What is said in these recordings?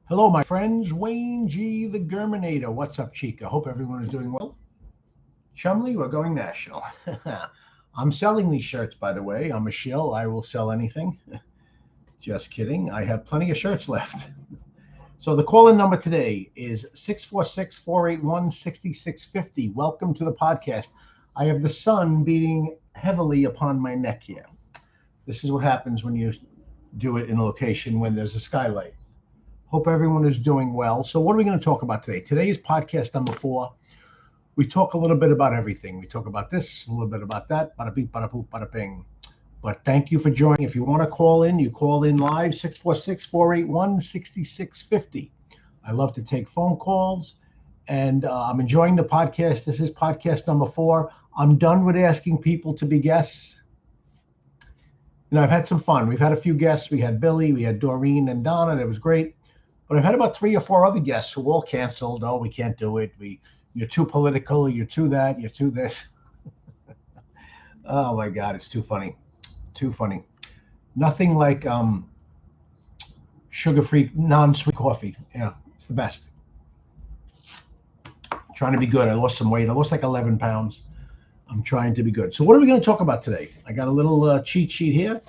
Hello, my friends. Wayne G. the Gurmanator. What's up, Chica? Hope everyone is doing well. Chumley, we're going national. I'm selling these shirts, by the way. I'm a shill. I will sell anything. Just kidding. I have plenty of shirts left. So the call-in number today is 646-481-6650. Welcome to the podcast. I have the sun beating heavily upon my neck here. This is what happens when you do it in a location when there's a skylight. Hope everyone is doing well. So, what are we going to talk about today? Today is podcast number 4. We talk a little bit about everything. We talk about this, a little bit about that. Bada beep, bada boop, bada bing. But thank you for joining. If you want to call in, you call in live 646-481-6650. I love to take phone calls, and I'm enjoying the podcast. This is podcast number 4. I'm done with asking people to be guests. I've had some fun. We've had a few guests. We had Billy, we had Doreen and Donna. It was great. But I've had about 3 or 4 other guests who all canceled. Oh, we can't do it. You're too political. You're too that. You're too this. Oh my God, it's too funny. Too funny. Nothing like sugar-free, non-sweet coffee. Yeah, it's the best. Trying to be good. I lost some weight. I lost like 11 pounds. I'm trying to be good. So what are we going to talk about today? I got a little cheat sheet here.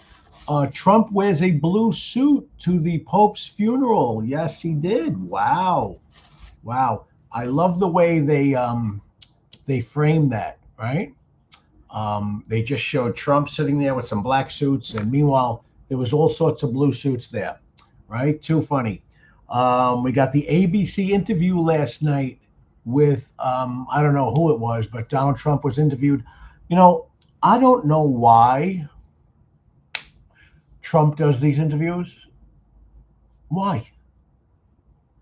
Trump wears a blue suit to the Pope's funeral. Yes, he did. Wow. I love the way they framed that, right? They just showed Trump sitting there with some black suits, and meanwhile, there was all sorts of blue suits there, right? Too funny. We got the ABC interview last night with, I don't know who it was, but Donald Trump was interviewed. I don't know why Trump does these interviews. Why?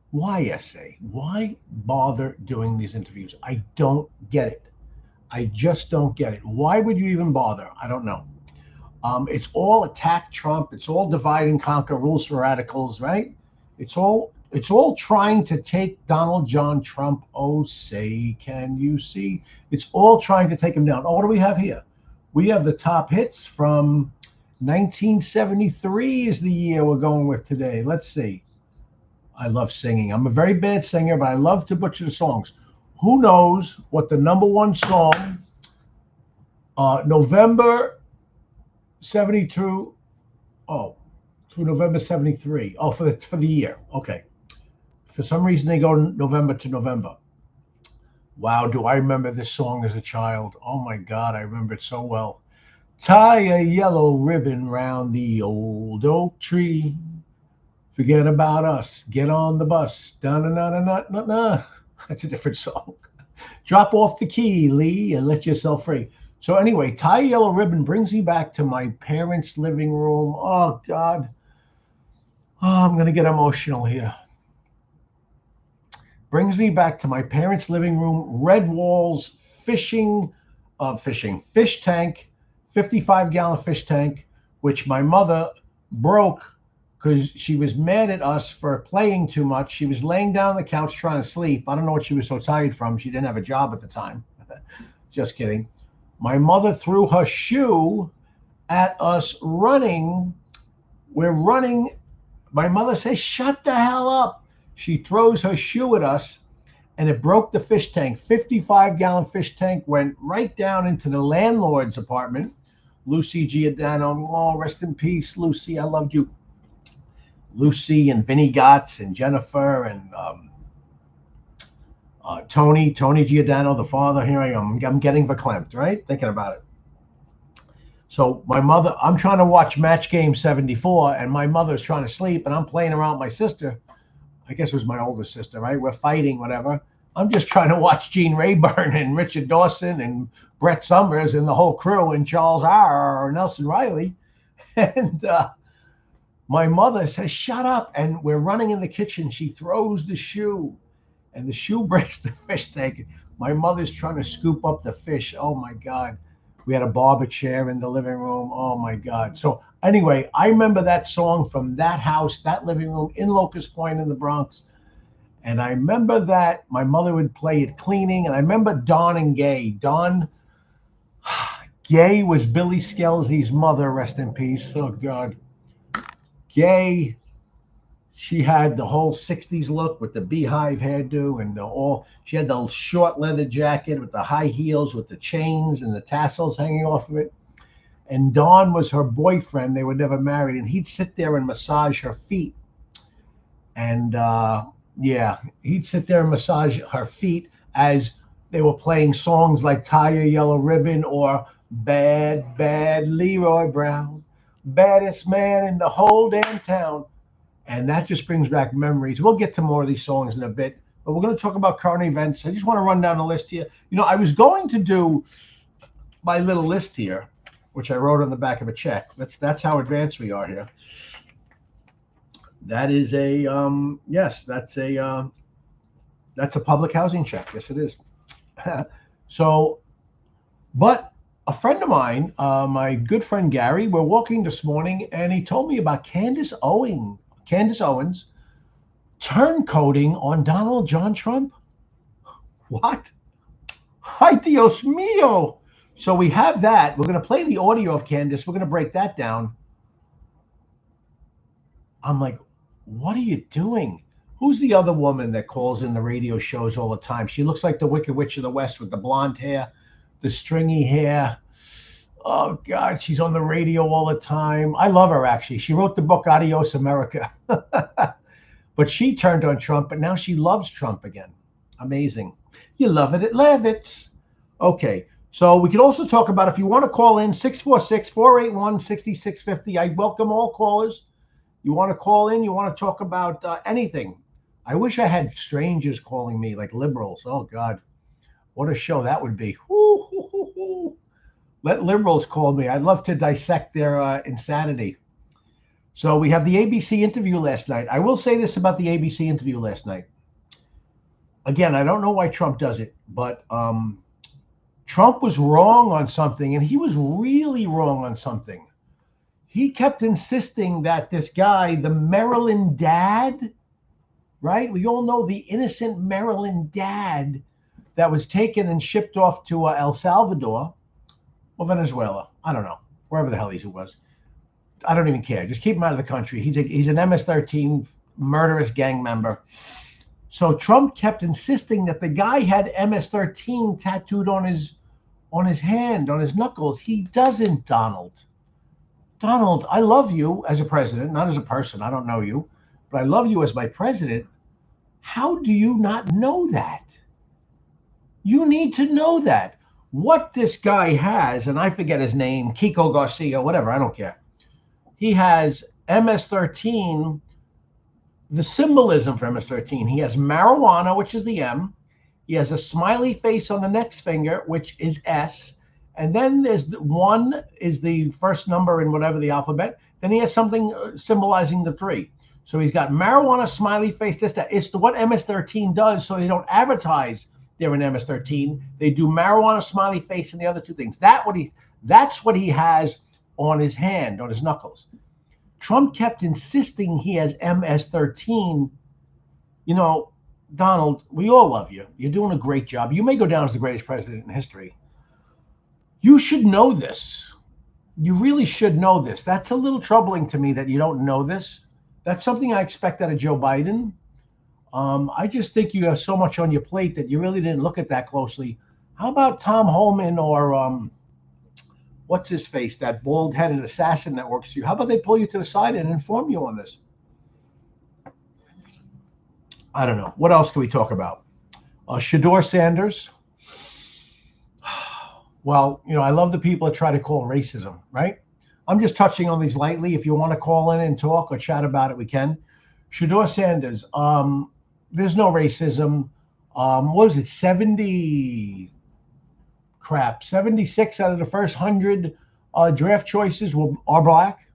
Why, essay? Why bother doing these interviews? I don't get it. I just don't get it. Why would you even bother? I don't know. It's all attack Trump. It's all divide and conquer, rules for radicals, right? It's all trying to take Donald John Trump. Oh, say, can you see? It's all trying to take him down. Oh, what do we have here? We have the top hits from 1973 is the year we're going with today. Let's see. I love singing. I'm a very bad singer, but I love to butcher the songs. Who knows what the number one song, November 72, through November 73. Oh, for the year. Okay. For some reason, they go November to November. Wow, do I remember this song as a child? Oh, my God, I remember it so well. Tie a yellow ribbon round the old oak tree. Forget about us. Get on the bus. Da-na-na-na-na-na. That's a different song. Drop off the key, Lee, and let yourself free. So anyway, Tie a Yellow Ribbon brings me back to my parents' living room. Oh, God. Oh, I'm going to get emotional here. Brings me back to my parents' living room, red walls, fish tank, 55-gallon fish tank, which my mother broke because she was mad at us for playing too much. She was laying down on the couch trying to sleep. I don't know what she was so tired from. She didn't have a job at the time. Just kidding. My mother threw her shoe at us running. We're running. My mother says, shut the hell up. She throws her shoe at us, and it broke the fish tank. 55-gallon fish tank went right down into the landlord's apartment. Lucy Giordano, oh, rest in peace, Lucy. I loved you. Lucy and Vinny Gotts and Jennifer and Tony Giordano, the father. Here I am. I'm getting verklempt, right? Thinking about it. So my mother, I'm trying to watch Match Game 74, and my mother's trying to sleep, and I'm playing around with my sister. I guess it was my older sister, right? We're fighting, whatever. I'm just trying to watch Gene Rayburn and Richard Dawson and Brett Summers and the whole crew and Charles R. Nelson Riley. And my mother says, shut up. And we're running in the kitchen. She throws the shoe, and the shoe breaks the fish tank. My mother's trying to scoop up the fish. Oh, my God. We had a barber chair in the living room. Oh, my God. So anyway, I remember that song from that house, that living room in Locust Point in the Bronx. And I remember that my mother would play it cleaning. And I remember Dawn and Gay. Gay was Billy Skelzy's mother, rest in peace. Oh, God. Gay She had the whole 60s look with the beehive hairdo and she had the short leather jacket with the high heels with the chains and the tassels hanging off of it. And Don was her boyfriend. They were never married. And he'd sit there and massage her feet. And yeah, he'd sit there and massage her feet as they were playing songs like Tie a Yellow Ribbon or Bad, Bad Leroy Brown, baddest man in the whole damn town. And that just brings back memories. We'll get to more of these songs in a bit, but we're going to talk about current events. I just want to run down the list here. I was going to do my little list here, which I wrote on the back of a check. That's how advanced we are here. That is yes, that's a public housing check. Yes, it is. So, but a friend of mine, my good friend Gary, we're walking this morning, and he told me about Candace Owens turncoating on Donald John Trump. What? Ay, Dios mío. So we have that. We're going to play the audio of Candace. We're going to break that down. I'm like, what are you doing? Who's the other woman that calls in the radio shows all the time? She looks like the Wicked Witch of the West with the blonde hair, the stringy hair. Oh, God, she's on the radio all the time. I love her, actually. She wrote the book Adios America. But she turned on Trump, but now she loves Trump again. Amazing. You love it at Levitt's. Okay, so we could also talk about, if you want to call in, 646-481-6650. I welcome all callers. You want to call in, you want to talk about anything. I wish I had strangers calling me, like liberals. Oh, God, what a show that would be. Woo, hoo, hoo, hoo. Let liberals call me. I'd love to dissect their insanity. So we have the ABC interview last night. I will say this about the ABC interview last night. Again, I don't know why Trump does it, but Trump was wrong on something, and he was really wrong on something. He kept insisting that this guy, the Maryland dad, right? We all know the innocent Maryland dad that was taken and shipped off to El Salvador or Venezuela. I don't know, wherever the hell he was. I don't even care. Just keep him out of the country. He's an MS-13 murderous gang member. So Trump kept insisting that the guy had MS-13 tattooed on his hand, on his knuckles. He doesn't, Donald. Donald, I love you as a president, not as a person. I don't know you, but I love you as my president. How do you not know that? You need to know that. What this guy has, and I forget his name, Kiko Garcia, whatever, I don't care. He has MS-13, the symbolism for MS-13. He has marijuana, which is the M. He has a smiley face on the next finger, which is S. And then there's one is the first number in whatever the alphabet. Then he has something symbolizing the 3. So he's got marijuana, smiley face, this, that. It's what MS-13 does, so they don't advertise they're in MS-13. They do marijuana, smiley face, and the other 2 things. That's what he has on his hand, on his knuckles. Trump kept insisting he has MS-13. Donald, we all love you. You're doing a great job. You may go down as the greatest president in history. You should know this. You really should know this. That's a little troubling to me that you don't know this. That's something I expect out of Joe Biden. I just think you have so much on your plate that you really didn't look at that closely. How about Tom Homan or what's his face, that bald-headed assassin that works for you? How about they pull you to the side and inform you on this? I don't know. What else can we talk about? Shador Sanders. Well, I love the people that try to call racism, right? I'm just touching on these lightly. If you want to call in and talk or chat about it, we can. Shador Sanders. There's no racism. What was it? 76 out of the first 100 draft choices are black.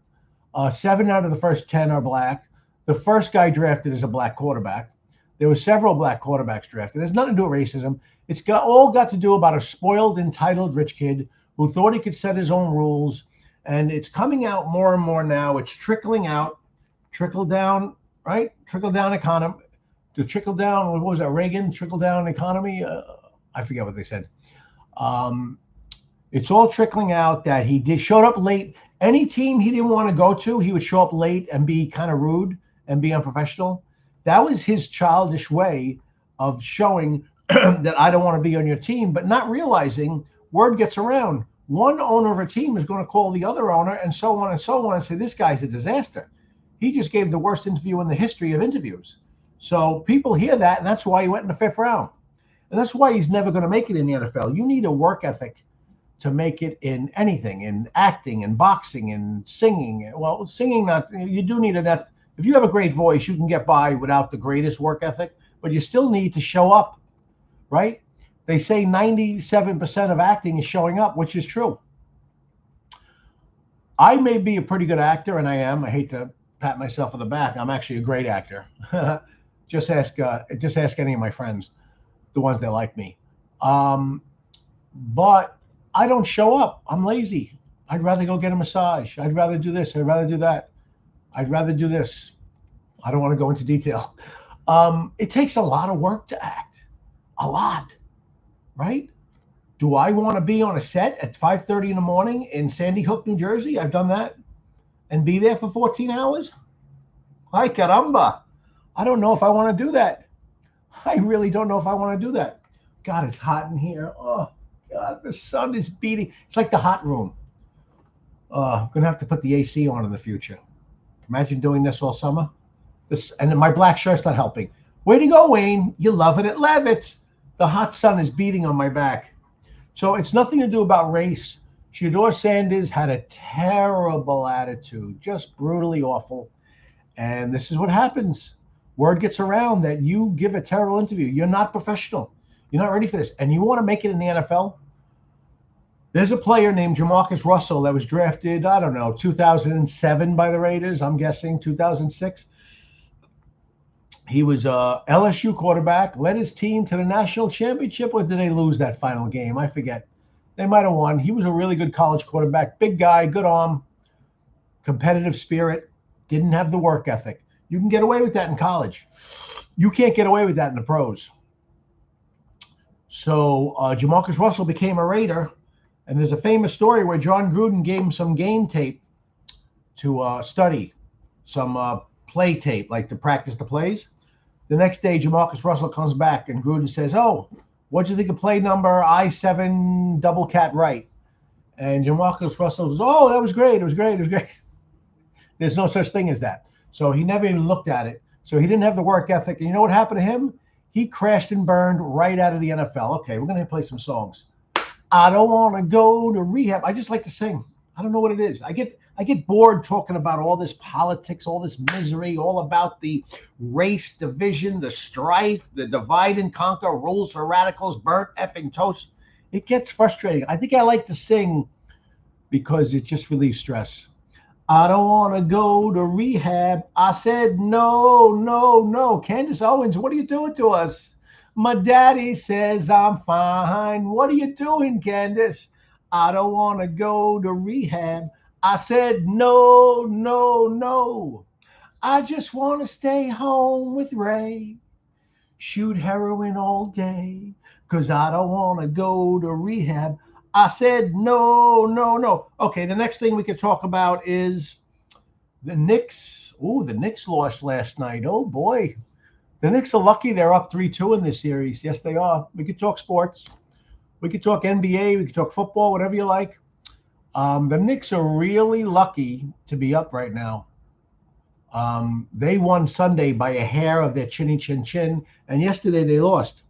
7 out of the first 10 are black. The first guy drafted is a black quarterback. There were several black quarterbacks drafted. There's nothing to do with racism. It's all got to do about a spoiled, entitled rich kid who thought he could set his own rules. And it's coming out more and more now. It's trickling out, trickle down, right? Trickle down economy. The trickle down, what was that, Reagan? Trickle down economy? I forget what they said. It's all trickling out that he showed up late. Any team he didn't want to go to, he would show up late and be kind of rude and be unprofessional. That was his childish way of showing that I don't want to be on your team, but not realizing word gets around. One owner of a team is going to call the other owner and so on and so on and say, this guy's a disaster. He just gave the worst interview in the history of interviews. So people hear that, and that's why he went in the 5th round. And that's why he's never going to make it in the NFL. You need a work ethic to make it in anything, in acting, in boxing, in singing. Well, singing, not, you do need an ethic. If you have a great voice, you can get by without the greatest work ethic, but you still need to show up, right? They say 97% of acting is showing up, which is true. I may be a pretty good actor, and I am. I hate to pat myself on the back. I'm actually a great actor. Just ask any of my friends, the ones that like me. But I don't show up. I'm lazy. I'd rather go get a massage. I'd rather do this. I'd rather do that. I'd rather do this. I don't want to go into detail. It takes a lot of work to act. A lot, right? Do I want to be on a set at 5:30 in the morning in Sandy Hook, New Jersey? I've done that. And be there for 14 hours? Ay, caramba. I don't know if I want to do that. I really don't know if I want to do that. God, it's hot in here. Oh, God, the sun is beating. It's like the hot room. I'm going to have to put the AC on in the future. Imagine doing this all summer. And my black shirt's not helping. Way to go, Wayne. You love it at Levitt's. The hot sun is beating on my back. So it's nothing to do about race. Shedeur Sanders had a terrible attitude, just brutally awful. And this is what happens. Word gets around that you give a terrible interview. You're not professional. You're not ready for this. And you want to make it in the NFL? There's a player named Jamarcus Russell that was drafted, I don't know, 2007 by the Raiders. I'm guessing 2006. He was a LSU quarterback, led his team to the national championship, or did they lose that final game? I forget. They might have won. He was a really good college quarterback, big guy, good arm, competitive spirit, didn't have the work ethic. You can get away with that in college. You can't get away with that in the pros. So Jamarcus Russell became a Raider, and there's a famous story where John Gruden gave him some game tape to study, some play tape, like to practice the plays. The next day, Jamarcus Russell comes back, and Gruden says, oh, what'd you think of play number I-7 double cat right? And Jamarcus Russell goes, oh, that was great. It was great. It was great. There's no such thing as that. So he never even looked at it. So he didn't have the work ethic. And you know what happened to him? He crashed and burned right out of the NFL. Okay, we're going to play some songs. I don't want to go to rehab. I just like to sing. I don't know what it is. I get bored talking about all this politics, all this misery, all about the race division, the strife, the divide and conquer, rules for radicals, burnt effing toast. It gets frustrating. I think I like to sing because it just relieves stress. I don't want to go to rehab. I said, no, no, no. Candace Owens, what are you doing to us? My daddy says I'm fine. What are you doing, Candace? I don't want to go to rehab. I said, no, no, no. I just want to stay home with Ray. Shoot heroin all day, because I don't want to go to rehab. I said, no, no, no. Okay, the next thing we could talk about is the Knicks. Oh, the Knicks lost last night. Oh, boy. The Knicks are lucky they're up 3-2 in this series. Yes, they are. We could talk sports. We could talk NBA. We could talk football, whatever you like. The Knicks are really lucky to be up right now. They won Sunday by a hair of their chinny chin chin, and yesterday they lost.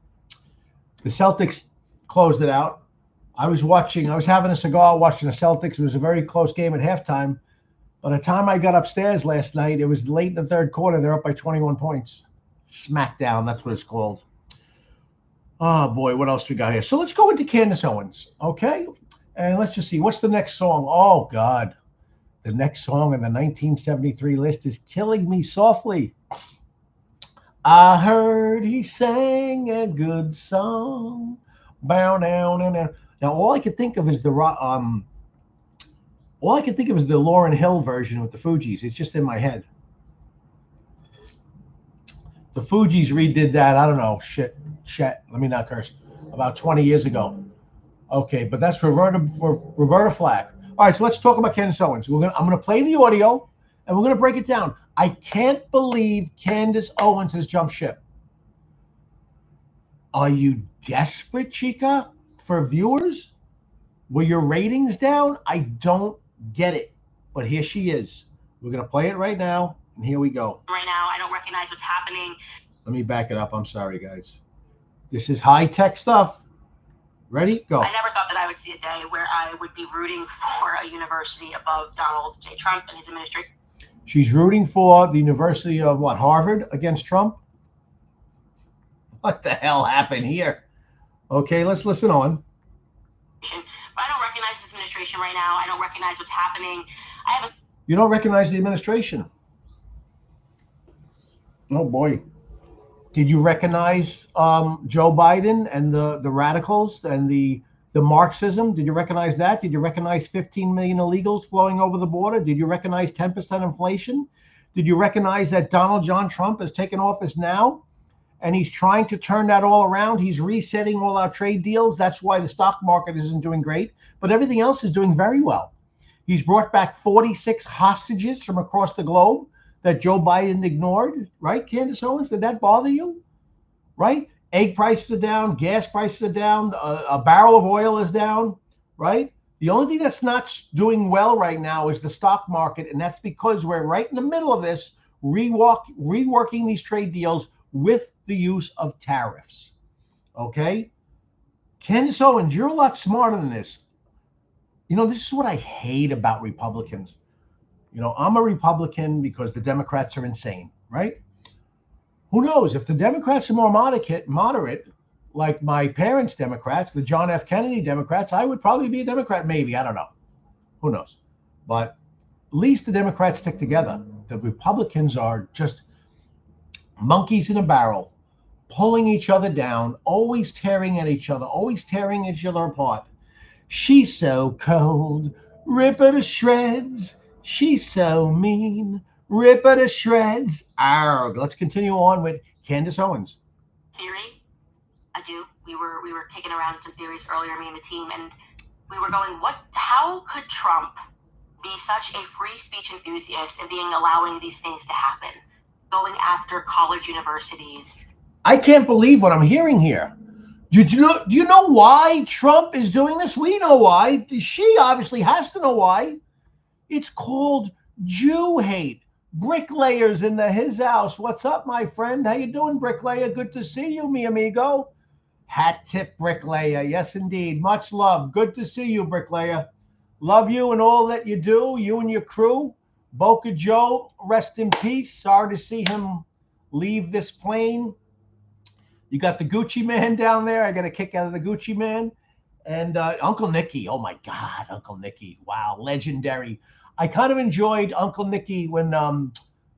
The Celtics closed it out. I was having a cigar watching the Celtics. It was a very close game at halftime. By the time I got upstairs last night, it was late in the third quarter. They're up by 21 points. Smackdown, that's what it's called. Oh, boy, what else we got here? So let's go into Candace Owens, okay? And let's just see. What's the next song? Oh, God. The next song on the 1973 list is Killing Me Softly. I heard he sang a good song. Bow down and down. Now, all I could think of is the Lauryn Hill version with the Fugees. It's just in my head. The Fugees redid that, I don't know, shit, let me not curse, about 20 years ago. Okay, but that's Roberta Flack. All right, so let's talk about Candace Owens. I'm going to play the audio, and we're going to break it down. I can't believe Candace Owens has jumped ship. Are you desperate, Chica, for viewers? Were your ratings down? I don't get it. But here she is. We're going to play it right now. And here we go. Right now, I don't recognize what's happening. Let me back it up. I'm sorry, guys. This is high-tech stuff. Ready? Go. I never thought that I would see a day where I would be rooting for a university above Donald J. Trump and his administration. She's rooting for the University of what? Harvard against Trump? What the hell happened here? Okay, let's listen on. But I don't recognize this administration right now. I don't recognize what's happening. You don't recognize the administration? Oh, boy. Did you recognize Joe Biden and the radicals and the Marxism? Did you recognize that? Did you recognize 15 million illegals flowing over the border? Did you recognize 10% inflation? Did you recognize that Donald John Trump has taken office now and he's trying to turn that all around? He's resetting all our trade deals. That's why the stock market isn't doing great, but everything else is doing very well. He's brought back 46 hostages from across the globe that Joe Biden ignored, right, Candace Owens? Did that bother you? Right? Egg prices are down, gas prices are down, a barrel of oil is down, right? The only thing that's not doing well right now is the stock market, and that's because we're right in the middle of this, reworking these trade deals with the use of tariffs, okay? Candace Owens, you're a lot smarter than this. You know, this is what I hate about Republicans. You know, I'm a Republican because the Democrats are insane, right? Who knows? If the Democrats are more moderate, like my parents' Democrats, the John F. Kennedy Democrats, I would probably be a Democrat, maybe. I don't know. Who knows? But at least the Democrats stick together. The Republicans are just monkeys in a barrel, pulling each other down, always tearing at each other, always tearing each other apart. She's so cold, rip her to shreds. She's so mean, rip her to shreds. Arg. Let's continue on with Candace Owens. Theory? I do. We were kicking around some theories earlier, me and the team, and we were going, how could Trump be such a free speech enthusiast and allowing these things to happen? Going after college universities. I can't believe what I'm hearing here. Do you know why Trump is doing this? We know why. She obviously has to know why. It's called Jew hate. Bricklayers in his house. What's up, my friend? How you doing, Bricklayer? Good to see you, mi amigo. Hat tip, Bricklayer. Yes, indeed. Much love. Good to see you, Bricklayer. Love you and all that you do, you and your crew. Boca Joe, rest in peace. Sorry to see him leave this plane. You got the Gucci Man down there. I got a kick out of the Gucci Man. And Uncle Nicky. Oh, my God, Uncle Nicky. Wow, legendary. I kind of enjoyed Uncle Nicky when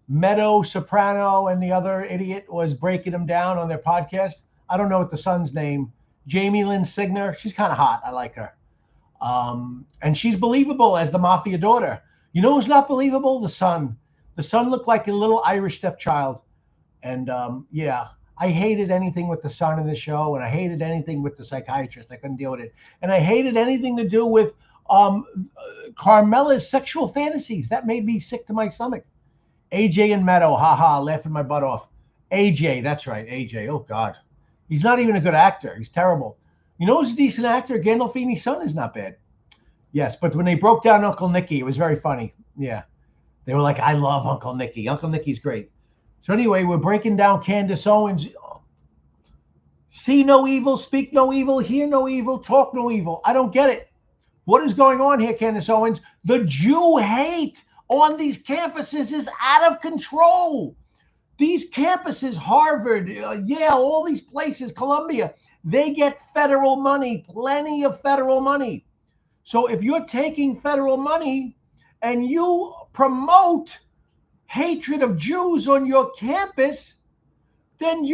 Meadow Soprano and the other idiot was breaking him down on their podcast. I don't know what the son's name. Jamie Lynn Signer. She's kind of hot. I like her. And she's believable as the mafia daughter. You know who's not believable? The son. The son looked like a little Irish stepchild. And yeah, I hated anything with the son in the show, and I hated anything with the psychiatrist. I couldn't deal with it. And I hated anything to do with Carmela's sexual fantasies. That made me sick to my stomach. AJ and Meadow, haha, laughing my butt off. AJ, that's right, AJ. Oh, God. He's not even a good actor. He's terrible. You know who's a decent actor? Gandolfini's son is not bad. Yes, but when they broke down Uncle Nicky, it was very funny. Yeah. They were like, I love Uncle Nicky. Uncle Nicky's great. So anyway, we're breaking down Candace Owens. See no evil, speak no evil, hear no evil, talk no evil. I don't get it. What is going on here, Candace Owens? The Jew hate on these campuses is out of control. These campuses, Harvard, Yale, all these places, Columbia, they get federal money, plenty of federal money. So if you're taking federal money and you promote hatred of Jews on your campus, then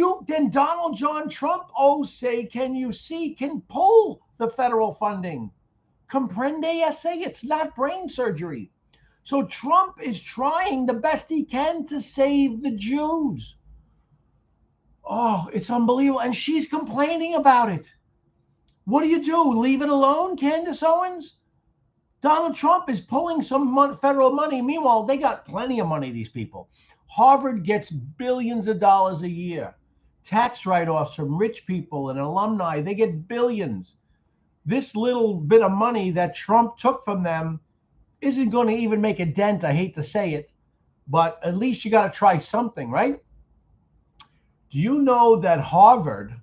Donald John Trump, can pull the federal funding. Comprende ese? It's not brain surgery. So Trump is trying the best he can to save the Jews. Oh, it's unbelievable. And she's complaining about it. What do you do? Leave it alone, Candace Owens? Donald Trump is pulling some federal money. Meanwhile, they got plenty of money, these people. Harvard gets billions of dollars a year. Tax write-offs from rich people and alumni, they get billions. This little bit of money that Trump took from them isn't going to even make a dent. I hate to say it, but at least you got to try something, right? Do you know that Harvard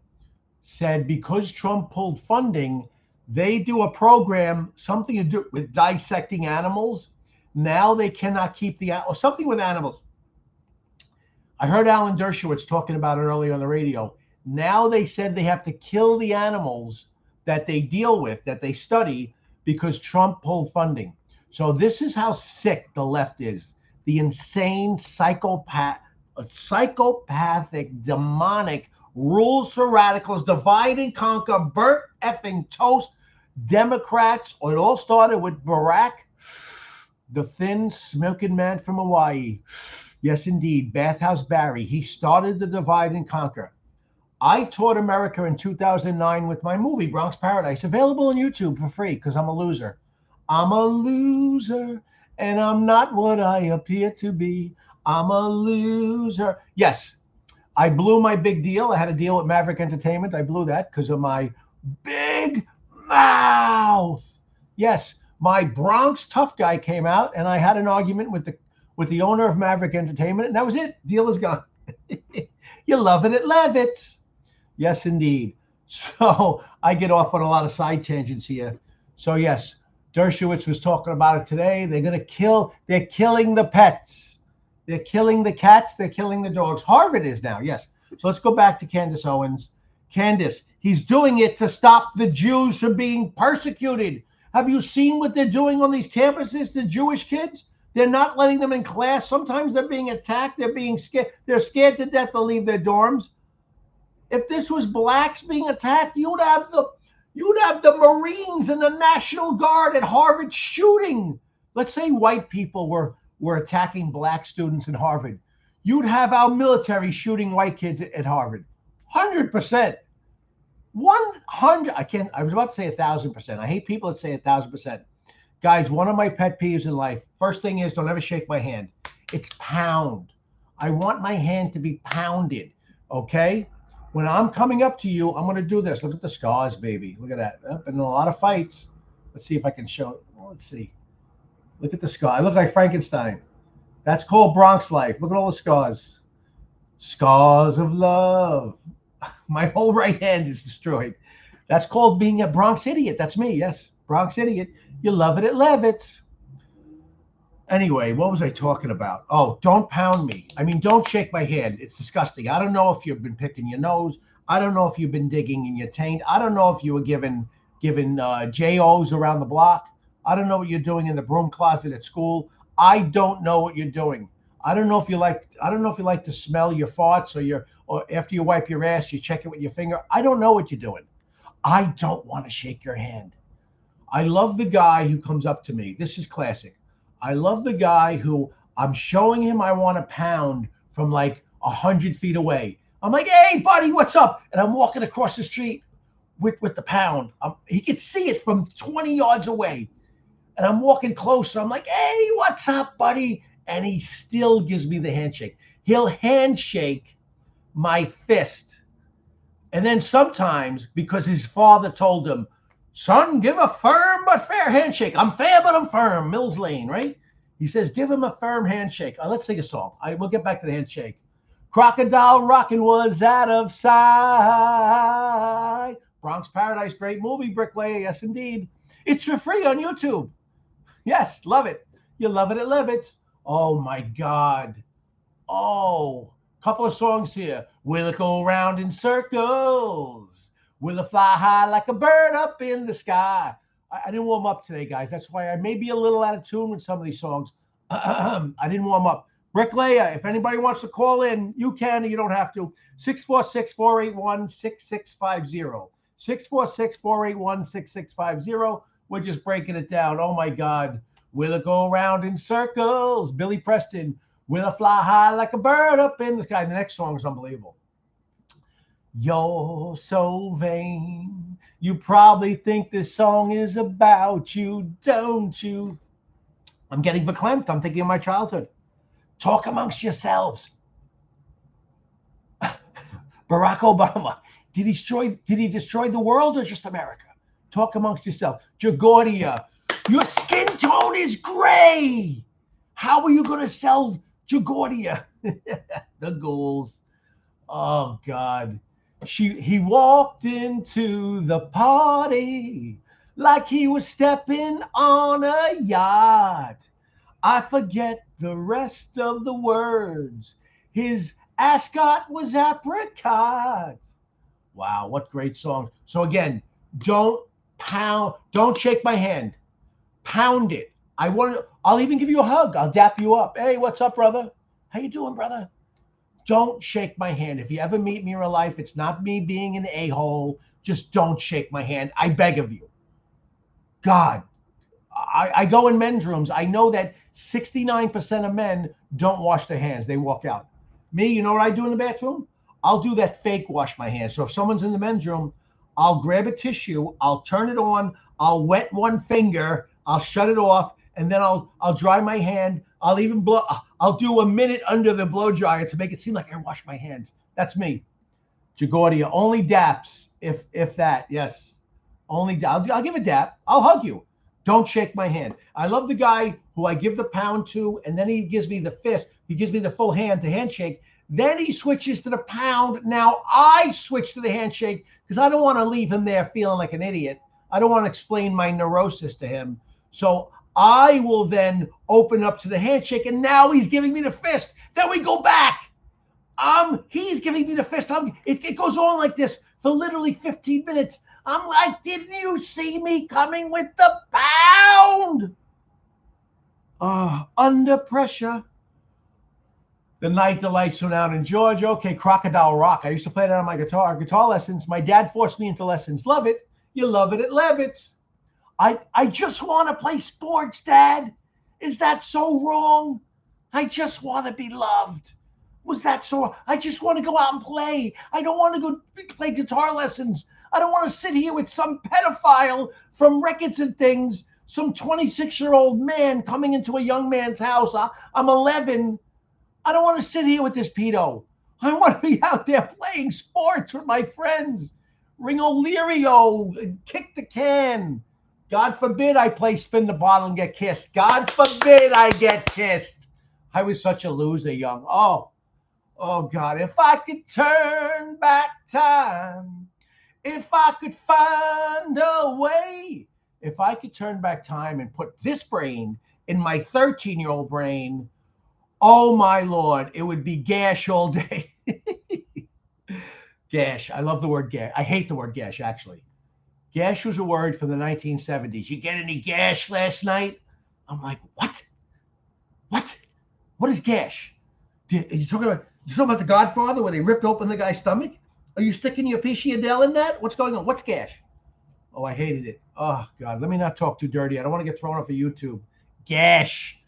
said because Trump pulled funding, they do a program, something to do with dissecting animals. Now they cannot keep or something with animals. I heard Alan Dershowitz talking about it earlier on the radio. Now they said they have to kill the animals that they deal with, that they study, because Trump pulled funding. So this is how sick the left is. The insane psychopathic, demonic, rules for radicals, divide and conquer, burnt effing toast Democrats. It all started with Barack, the thin, smoking man from Hawaii. Yes, indeed, Bathhouse Barry. He started the divide and conquer. I taught America in 2009 with my movie, Bronx Paradise, available on YouTube for free because I'm a loser. I'm a loser, and I'm not what I appear to be. I'm a loser. Yes, I blew my big deal. I had a deal with Maverick Entertainment. I blew that because of my big mouth. Yes, my Bronx tough guy came out, and I had an argument with the owner of Maverick Entertainment, and that was it. Deal is gone. You love it, love it. Yes, indeed. So I get off on a lot of side tangents here. So yes, Dershowitz was talking about it today. They're killing the pets. They're killing the cats. They're killing the dogs. Harvard is now, yes. So let's go back to Candace Owens. Candace, he's doing it to stop the Jews from being persecuted. Have you seen what they're doing on these campuses, the Jewish kids? They're not letting them in class. Sometimes they're being attacked. They're being scared. They're scared to death to leave their dorms. If this was blacks being attacked, you'd have the Marines and the National Guard at Harvard shooting. Let's say white people were attacking black students in Harvard. You'd have our military shooting white kids at Harvard. 100%. 100. I was about to say 1,000%. I hate people that say 1,000%. Guys, one of my pet peeves in life, first thing is don't ever shake my hand. It's pound. I want my hand to be pounded, okay? When I'm coming up to you, I'm going to do this. Look at the scars, baby. Look at that. Been in a lot of fights. Let's see if I can show. Let's see. Look at the scar. I look like Frankenstein. That's called Bronx life. Look at all the scars. Scars of love. My whole right hand is destroyed. That's called being a Bronx idiot. That's me. Yes, Bronx idiot. You love it at Levitt's. Anyway, what was I talking about? Oh, don't pound me. I mean, don't shake my hand. It's disgusting. I don't know if you've been picking your nose. I don't know if you've been digging in your taint. I don't know if you were giving JOs around the block. I don't know what you're doing in the broom closet at school. I don't know what you're doing. I don't know if you like to smell your farts or after you wipe your ass, you check it with your finger. I don't know what you're doing. I don't want to shake your hand. I love the guy who comes up to me. This is classic. I love the guy who I'm showing him I want to pound from like 100 feet away. I'm like, hey, buddy, what's up? And I'm walking across the street with the pound. He could see it from 20 yards away. And I'm walking closer. I'm like, hey, what's up, buddy? And he still gives me the handshake. He'll handshake my fist. And then sometimes, because his father told him, son, give a firm but fair handshake. I'm fair, but I'm firm. Mills Lane, right? He says, give him a firm handshake. Let's sing a song. We'll get back to the handshake. Crocodile rockin' was out of sight. Bronx Paradise, great movie, Bricklayer. Yes, indeed. It's for free on YouTube. Yes, love it. You love it at Levitt's. Oh, my God. Oh, couple of songs here. Will it go round in circles? Will it fly high like a bird up in the sky? I didn't warm up today, guys. That's why I may be a little out of tune with some of these songs. I didn't warm up. Bricklayer, if anybody wants to call in, you can, you don't have to. 646-481-6650. 646-481-6650. We're just breaking it down. Oh, my God. Will it go around in circles? Billy Preston. Will it fly high like a bird up in the sky? The next song is unbelievable. You're so vain. You probably think this song is about you, don't you? I'm getting verklempt. I'm thinking of my childhood. Talk amongst yourselves. Barack Obama, did he destroy the world or just America? Talk amongst yourselves. Jagordia, your skin tone is gray. How are you going to sell Jagordia? The ghouls. Oh, God. He walked into the party like he was stepping on a yacht. I forget the rest of the words. His ascot was apricot. Wow, what great song. So again, don't shake my hand. Pound it. I'll even give you a hug. I'll dap you up. Hey, what's up, brother? How you doing, brother? Don't shake my hand. If you ever meet me in real life, it's not me being an a-hole. Just don't shake my hand. I beg of you. God, I go in men's rooms. I know that 69% of men don't wash their hands. They walk out. Me, you know what I do in the bathroom? I'll do that fake wash my hands. So if someone's in the men's room, I'll grab a tissue, I'll turn it on, I'll wet one finger, I'll shut it off, and then I'll dry my hand. I'll do a minute under the blow dryer to make it seem like I washed my hands. That's me. Jagordia, only daps, if that, yes. I'll give a dap. I'll hug you. Don't shake my hand. I love the guy who I give the pound to, and then he gives me the fist. He gives me the full hand to handshake. Then he switches to the pound. Now I switch to the handshake because I don't want to leave him there feeling like an idiot. I don't want to explain my neurosis to him. So I will then open up to the handshake, and now he's giving me the fist. Then we go back. He's giving me the fist. It goes on like this for literally 15 minutes. I'm like, didn't you see me coming with the pound? Under pressure. The night the lights went out in Georgia. Okay, Crocodile Rock. I used to play that on my guitar lessons. My dad forced me into lessons. Love it. You love it at Levitt's. I just want to play sports, Dad. Is that so wrong? I just want to be loved. Was that so? I just want to go out and play. I don't want to go play guitar lessons. I don't want to sit here with some pedophile from Records and Things, some 26-year-old man coming into a young man's house. I'm 11. I don't want to sit here with this pedo. I want to be out there playing sports with my friends. Ring O'Leary-o, kick the can. God forbid I play spin the bottle and get kissed. God forbid I get kissed. I was such a loser young. Oh God, if I could turn back time, if I could find a way, if I could turn back time and put this brain in my 13-year-old brain, oh my Lord, it would be gash all day. Gash. I love the word gash. I hate the word gash, actually. Gash was a word from the 1970s. You get any gash last night? I'm like, what? What? What is gash? Are you talking about The Godfather where they ripped open the guy's stomach? Are you sticking your Pichi Adele in that? What's going on? What's gash? Oh, I hated it. Oh, God. Let me not talk too dirty. I don't want to get thrown off of YouTube. Gash,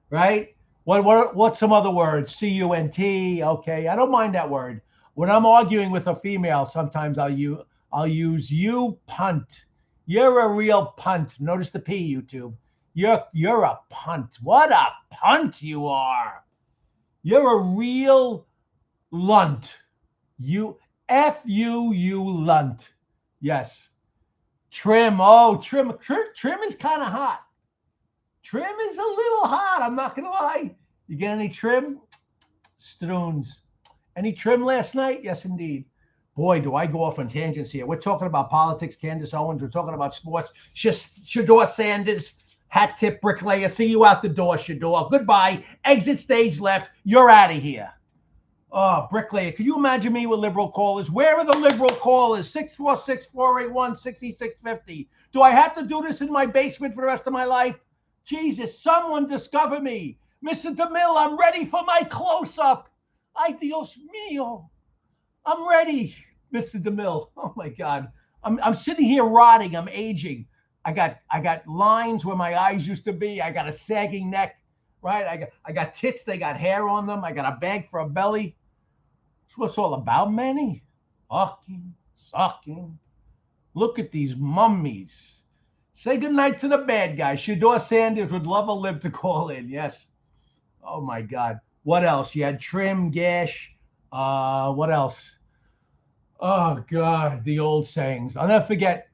right? What's some other words? C-U-N-T. Okay. I don't mind that word. When I'm arguing with a female, sometimes I'll use you punt. You're a real punt. Notice the P, YouTube. You're a punt. What a punt you are. You're a real lunt. You lunt. Yes. Trim. Oh, trim. Trim is kind of hot. Trim is a little hot. I'm not going to lie. You get any trim? Stroons. Any trim last night? Yes, indeed. Boy, do I go off on tangents here. We're talking about politics, Candace Owens. We're talking about sports. Shador Sanders, hat tip bricklayer. See you out the door, Shador. Goodbye. Exit stage left. You're out of here. Oh, bricklayer. Could you imagine me with liberal callers? Where are the liberal callers? 646-481-6650. Do I have to do this in my basement for the rest of my life? Jesus, someone discover me. Mr. DeMille, I'm ready for my close-up. Ay, Dios mío. I'm ready, Mr. DeMille. Oh, my God. I'm sitting here rotting. I'm aging. I got lines where my eyes used to be. I got a sagging neck, right? I got tits. They got hair on them. I got a bag for a belly. That's what it's all about, Manny. Fucking, sucking. Look at these mummies. Say goodnight to the bad guy. Shador Sanders would love a lib to call in. Yes. Oh, my God. What else? You had Trim, Gash. What else? Oh God, the old sayings. I'll never forget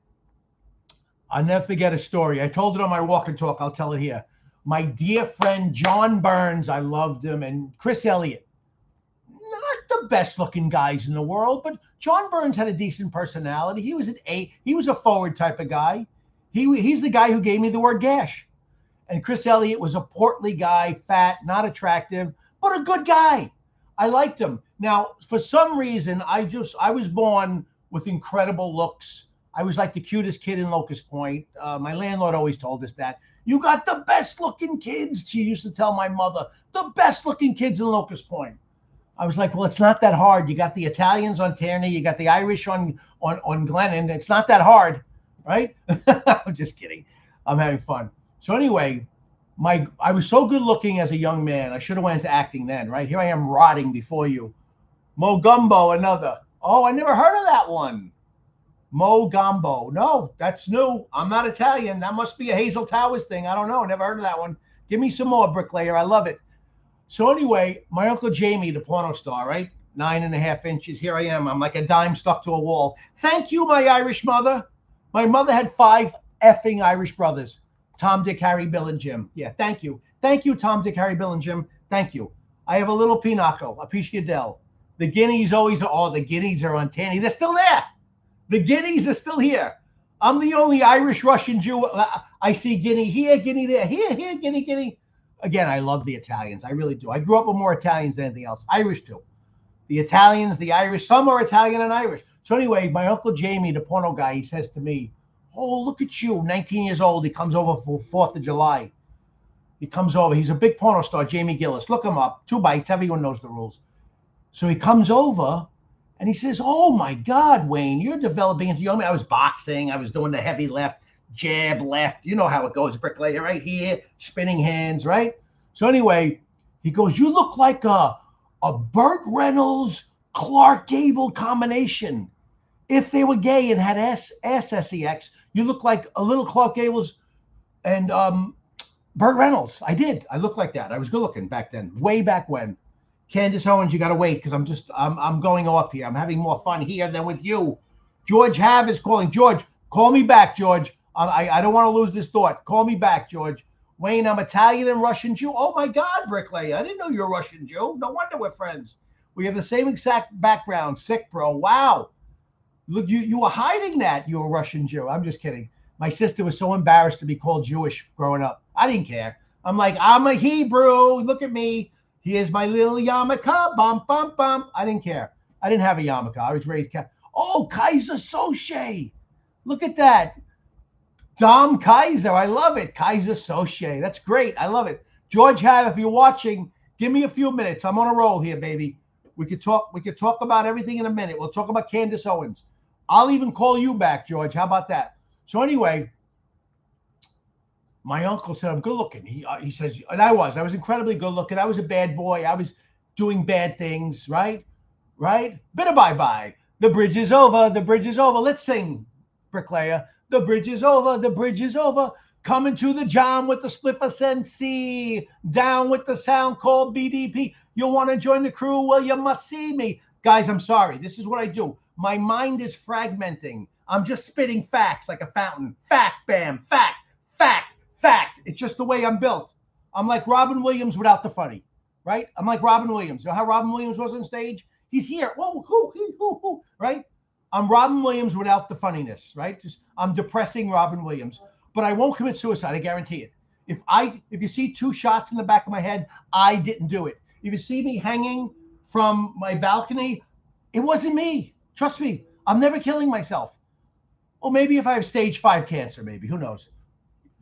a story. I told it on my walk and talk. I'll tell it here. My dear friend John Burns, I loved him, and Chris Elliott. Not the best looking guys in the world, but John Burns had a decent personality. He was a forward type of guy. He's the guy who gave me the word gash. And Chris Elliott was a portly guy, fat, not attractive, but a good guy. I liked him. Now, for some reason, I was born with incredible looks. I was like the cutest kid in Locust Point. My landlord always told us that. You got the best looking kids. She used to tell my mother, the best looking kids in Locust Point. I was like, well, it's not that hard. You got the Italians on Tierney, you got the Irish on Glennon. It's not that hard, right? I'm just kidding. I'm having fun. So anyway, I was so good looking as a young man. I should have went into acting then, right? Here I am rotting before you. Mo Gumbo, another. Oh, I never heard of that one. Mo Gumbo. No, that's new. I'm not Italian. That must be a Hazel Towers thing. I don't know. Never heard of that one. Give me some more, Bricklayer. I love it. So anyway, my Uncle Jamie, the porno star, right? 9.5 inches. Here I am. I'm like a dime stuck to a wall. Thank you, my Irish mother. My mother had 5 effing Irish brothers. Tom, Dick, Harry, Bill, and Jim. Yeah, thank you. Thank you, Tom, Dick, Harry, Bill, and Jim. Thank you. I have a little Pinocchio, a Pisciadell. The guineas the guineas are on Tanny. They're still there. The guineas are still here. I'm the only Irish Russian Jew. I see Guinea here, Guinea there, here, Guinea, Guinea. Again, I love the Italians. I really do. I grew up with more Italians than anything else. Irish too. The Italians, the Irish, some are Italian and Irish. So anyway, my Uncle Jamie, the porno guy, he says to me, oh, look at you, 19 years old. He comes over for 4th of July. He comes over. He's a big porno star, Jamie Gillis. Look him up. 2 bites. Everyone knows the rules. So he comes over and he says, oh, my God, Wayne, you're developing into young man. I was boxing. I was doing the heavy left, jab, left. You know how it goes, Bricklayer, right here, spinning hands, right? So anyway, he goes, you look like a Burt Reynolds, Clark Gable combination. If they were gay and had SSEX, you look like a little Clark Gables and Burt Reynolds. I did. I looked like that. I was good looking back then, way back when. Candace Owens, you got to wait because I'm going off here. I'm having more fun here than with you. George Hav is calling. George, call me back, George. I don't want to lose this thought. Call me back, George. Wayne, I'm Italian and Russian Jew. Oh my God, Bricklayer. I didn't know you're a Russian Jew. No wonder we're friends. We have the same exact background. Sick, bro. Wow. Look, you were hiding that you were a Russian Jew. I'm just kidding. My sister was so embarrassed to be called Jewish growing up. I didn't care. I'm like, I'm a Hebrew. Look at me. Here's my little yarmulke. Bum, bum, bum. I didn't care. I didn't have a yarmulke. I was raised Catholic. Oh, Kaiser Soche. Look at that. Dom Kaiser. I love it. Kaiser Soche. That's great. I love it. George Hav, if you're watching, give me a few minutes. I'm on a roll here, baby. We could talk about everything in a minute. We'll talk about Candace Owens. I'll even call you back, George. How about that? So anyway, my uncle said, I'm good looking. He says, and I was incredibly good looking. I was a bad boy. I was doing bad things, right? Right? Bitter bye-bye. The bridge is over. The bridge is over. Let's sing, Bricklayer. The bridge is over. The bridge is over. Coming to the jam with the Spliffer Sensi. Down with the sound called BDP. You want to join the crew? Well, you must see me. Guys, I'm sorry. This is what I do. My mind is fragmenting. I'm just spitting facts like a fountain. Fact, bam, fact, fact, fact. It's just the way I'm built. I'm like Robin Williams without the funny, right? I'm like Robin Williams. You know how Robin Williams was on stage? He's here. Whoa, hoo, right? I'm Robin Williams without the funniness, right? I'm depressing Robin Williams, but I won't commit suicide. I guarantee it. If you see 2 shots in the back of my head, I didn't do it. If you see me hanging from my balcony, it wasn't me. Trust me. I'm never killing myself. Or maybe if I have stage 5 cancer, maybe. Who knows?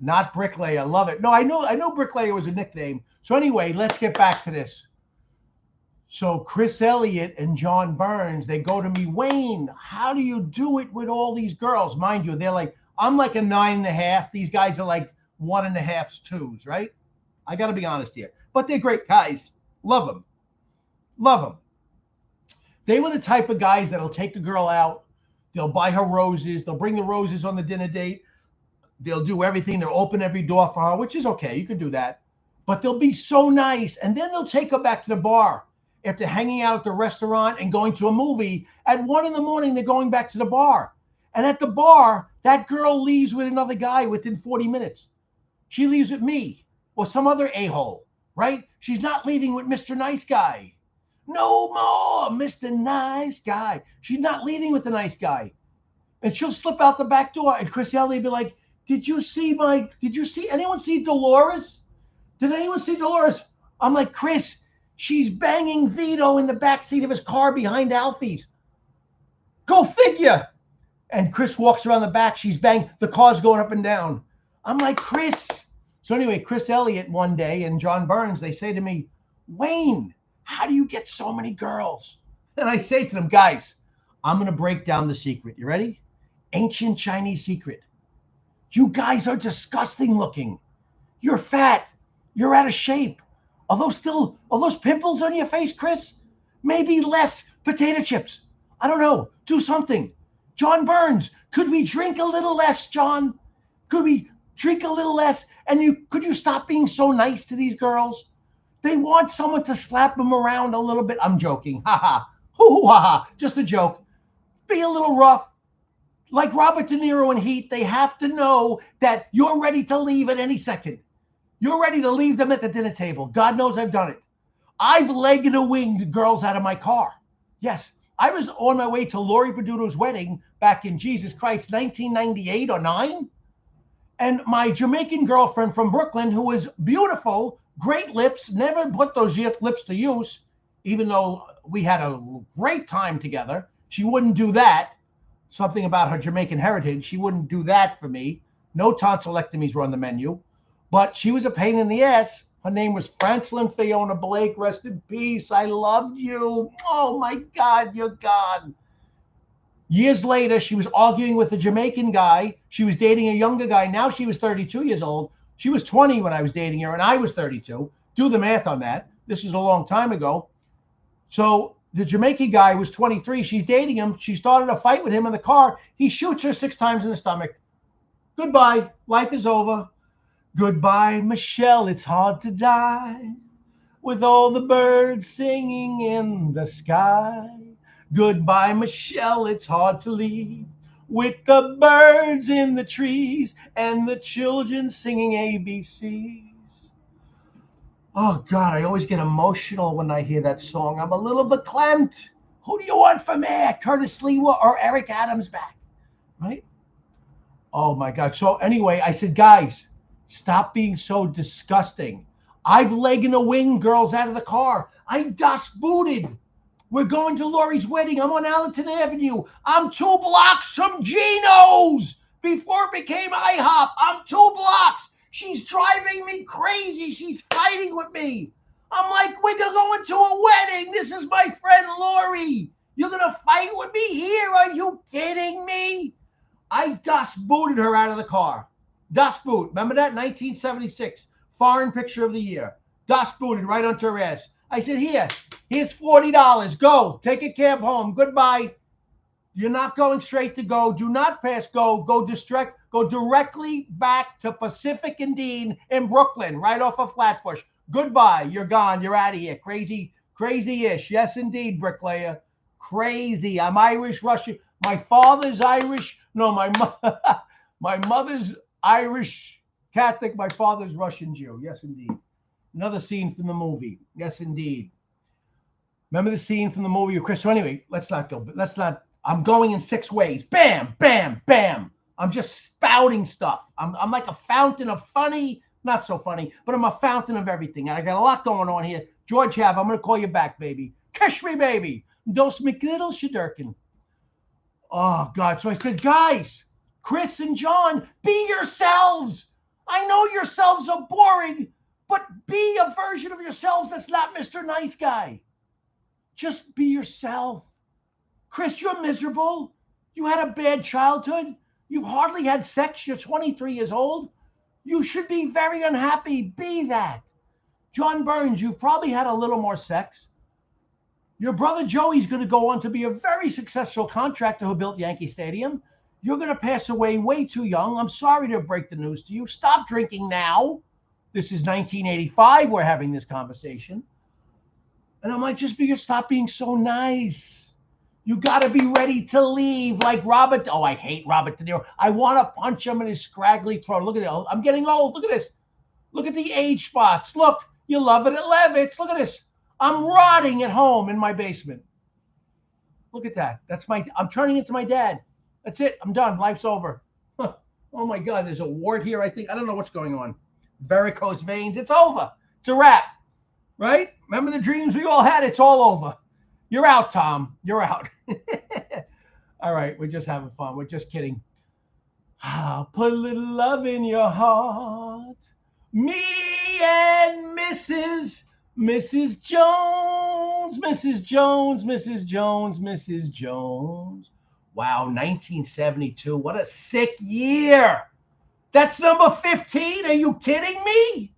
Not Bricklayer. Love it. No, I know Bricklayer was a nickname. So anyway, let's get back to this. So Chris Elliott and John Burns, they go to me, Wayne, how do you do it with all these girls? Mind you, they're like, I'm like a 9.5. These guys are like 1.5s, 2s, right? I got to be honest here. But they're great guys. Love them. Love them. They were the type of guys that'll take a girl out. They'll buy her roses. They'll bring the roses on the dinner date. They'll do everything. They'll open every door for her, which is okay. You can do that. but they'll be so nice. And then they'll take her back to the bar after hanging out at the restaurant and going to a movie. At 1 a.m, they're going back to the bar. And at the bar, that girl leaves with another guy within 40 minutes. She leaves with me or some other a-hole, right? She's not leaving with Mr. Nice Guy. No more Mr. Nice Guy. She's not leaving with the nice guy. And she'll slip out the back door. And Chris Elliott be like, did you see anyone see Dolores? Did anyone see Dolores? I'm like, Chris, she's banging Vito in the backseat of his car behind Alfie's. Go figure. And Chris walks around the back. She's banging. The car's going up and down. I'm like, Chris. So anyway, Chris Elliott one day and John Burns, they say to me, Wayne, how do you get so many girls? And I say to them, guys, I'm going to break down the secret. You ready? Ancient Chinese secret. You guys are disgusting looking. You're fat. You're out of shape. Are those pimples on your face, Chris? Maybe less potato chips. I don't know. Do something. John Burns, could we drink a little less, John? Could we drink a little less? And could you stop being so nice to these girls? They want someone to slap them around a little bit. I'm joking. Ha ha. Hoo ha ha. Just a joke. Be a little rough. Like Robert De Niro in Heat, they have to know that you're ready to leave at any second. You're ready to leave them at the dinner table. God knows I've done it. I've legged and winged girls out of my car. Yes. I was on my way to Lori Peduto's wedding back in Jesus Christ, 1998 or 9. And my Jamaican girlfriend from Brooklyn, who was beautiful, great lips, never put those lips to use, even though we had a great time together. She wouldn't do that. Something about her Jamaican heritage. She wouldn't do that for me. No tonsillectomies were on the menu. But she was a pain in the ass. Her name was Francelyn Fiona Blake. Rest in peace. I loved you. Oh, my God, you're gone. Years later, she was arguing with a Jamaican guy. She was dating a younger guy. Now she was 32 years old. She was 20 when I was dating her, and I was 32. Do the math on that. This is a long time ago. So the Jamaican guy was 23. She's dating him. She started a fight with him in the car. He shoots her 6 times in the stomach. Goodbye. Life is over. Goodbye, Michelle, it's hard to die with all the birds singing in the sky. Goodbye, Michelle, it's hard to leave with the birds in the trees and the children singing ABCs. Oh, God, I always get emotional when I hear that song. I'm a little verklempt. Who do you want for mayor, Curtis Lewa or Eric Adams back? Right? Oh, my God. So anyway, I said, guys, stop being so disgusting. I've legged and winged girls out of the car. I das booted. We're going to Lori's wedding. I'm on Allenton Avenue. I'm 2 blocks from Geno's before it became IHOP. I'm 2 blocks. She's driving me crazy. She's fighting with me. I'm like, we're going to a wedding. This is my friend Lori. You're going to fight with me here? Are you kidding me? I das booted her out of the car. Das Boot. Remember that? 1976. Foreign Picture of the Year. Das Booted right onto her ass. I said, here's $40. Go. Take a cab home. Goodbye. You're not going straight to go. Do not pass go. Go directly back to Pacific and Dean in Brooklyn, right off of Flatbush. Goodbye. You're gone. You're out of here. Crazy-ish. Yes, indeed, bricklayer. Crazy. I'm Irish, Russian. My father's Irish. No, my mother's Irish Catholic, my father's Russian Jew. Yes, indeed. Another scene from the movie. Yes, indeed. Remember the scene from the movie of Chris? So anyway, I'm going in 6 ways. Bam, bam, bam. I'm just spouting stuff. I'm like a fountain of funny, not so funny, but I'm a fountain of everything. And I got a lot going on here. George Hav, I'm going to call you back, baby. Kiss me, baby. Dos McLittle Shadurkin. Oh, God. So I said, guys, Chris and John, be yourselves. I know yourselves are boring, but be a version of yourselves that's not Mr. Nice Guy. Just be yourself. Chris, you're miserable. You had a bad childhood. You hardly had sex. You're 23 years old. You should be very unhappy. Be that. John Burns, you've probably had a little more sex. Your brother Joey's going to go on to be a very successful contractor who built Yankee Stadium. You're going to pass away way too young. I'm sorry to break the news to you. Stop drinking now. This is 1985. We're having this conversation. And I'm like, just stop being so nice. You got to be ready to leave like Robert. Oh, I hate Robert De Niro. I want to punch him in his scraggly throat. Look at it. I'm getting old. Look at this. Look at the age spots. Look, you love it at Levitt's. Look at this. I'm rotting at home in my basement. Look at that. I'm turning into my dad. That's it. I'm done. Life's over. Huh. Oh my God. There's a wart here, I think. I don't know what's going on. Varicose veins. It's over. It's a wrap. Right? Remember the dreams we all had? It's all over. You're out, Tom. You're out. All right. We're just having fun. We're just kidding. I'll put a little love in your heart. Me and Mrs. Jones. Mrs. Jones. Mrs. Jones. Mrs. Jones. Wow. 1972. What a sick year. That's number 15. Are you kidding me?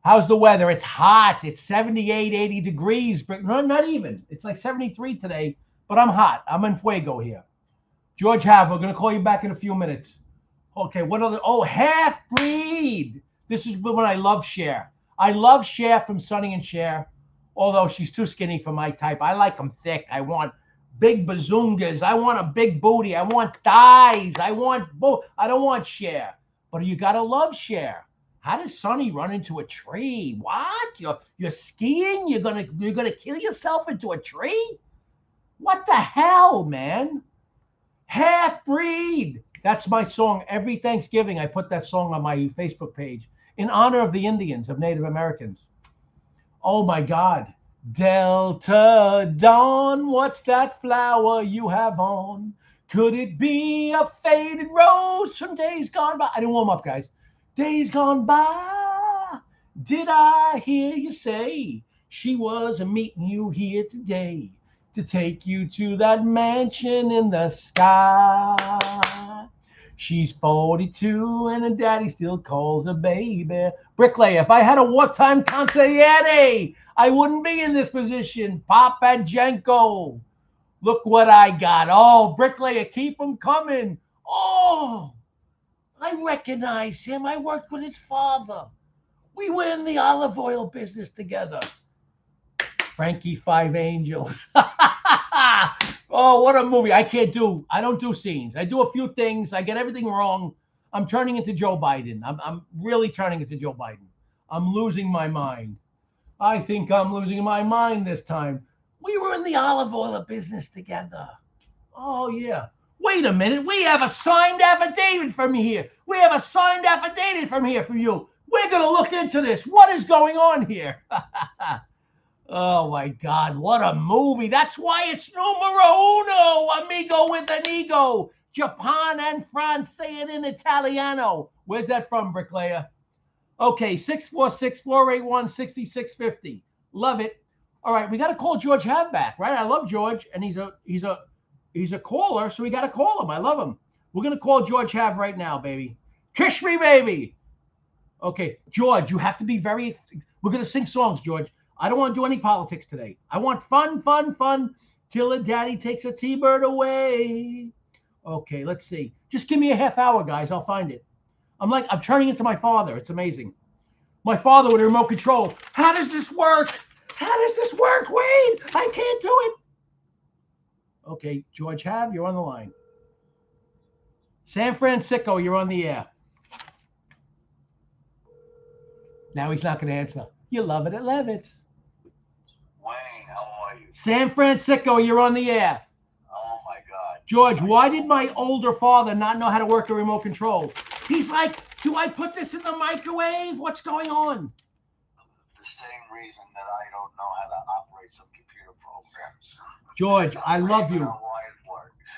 How's the weather? It's hot. It's 78, 80 degrees. But no, not even. It's like 73 today, but I'm hot. I'm in fuego here. George Have, we're going to call you back in a few minutes. Okay, what other? Oh, Half Breed. This is when I love Cher. I love Cher from Sonny and Cher, although she's too skinny for my type. I like them thick. I want big bazungas. I want a big booty. I want thighs. I don't want Cher. But you got to love Cher. How does Sonny run into a tree? What? You're skiing? You're gonna kill yourself into a tree? What the hell, man? Half Breed. That's my song. Every Thanksgiving, I put that song on my Facebook page in honor of the Indians, of Native Americans. Oh my God. Delta Dawn, what's that flower you have on? Could it be a faded rose from days gone by? I didn't warm up, guys. Days gone by, did I hear you say she was meeting you here today to take you to that mansion in the sky? She's 42 and her daddy still calls her baby. Bricklayer, if I had a wartime consigliere, I wouldn't be in this position. Papa Jenko, look what I got. Oh, Bricklayer, keep them coming. Oh, I recognize him. I worked with his father. We were in the olive oil business together. Frankie Five Angels. Oh, what a movie. I don't do scenes. I do a few things. I get everything wrong. I'm turning into Joe Biden. I'm really turning into Joe Biden. I'm losing my mind. I think I'm losing my mind this time. We were in the olive oil business together. Oh, yeah. Wait a minute. We have a signed affidavit from here. We have a signed affidavit from here for you. We're going to look into this. What is going on here? Oh, my God. What a movie. That's why it's numero uno, amigo with an ego. Japan and France say it in Italiano. Where's that from, Bricklayer? Okay, 646-481-6650. Love it. All right, we got to call George Have back, right? I love George, and he's a caller, so we got to call him. I love him. We're going to call George Have right now, baby. Kiss me, baby. Okay, George, you have to be we're going to sing songs, George. I don't want to do any politics today. I want fun, fun, fun, till a daddy takes a T-bird away. Okay, let's see. Just give me a half hour, guys. I'll find it. I'm turning into my father. It's amazing. My father with a remote control. How does this work? How does this work, Wayne? I can't do it. Okay, George Have, you're on the line. San Francisco, you're on the air. Now he's not going to answer. You love it at Levitt's. Wayne, how are you? San Francisco, you're on the air. Oh, my God. George, why did my older father not know how to work a remote control? He's like, do I put this in the microwave? What's going on? The same reason that I don't know how to operate some computer programs. George, I love you.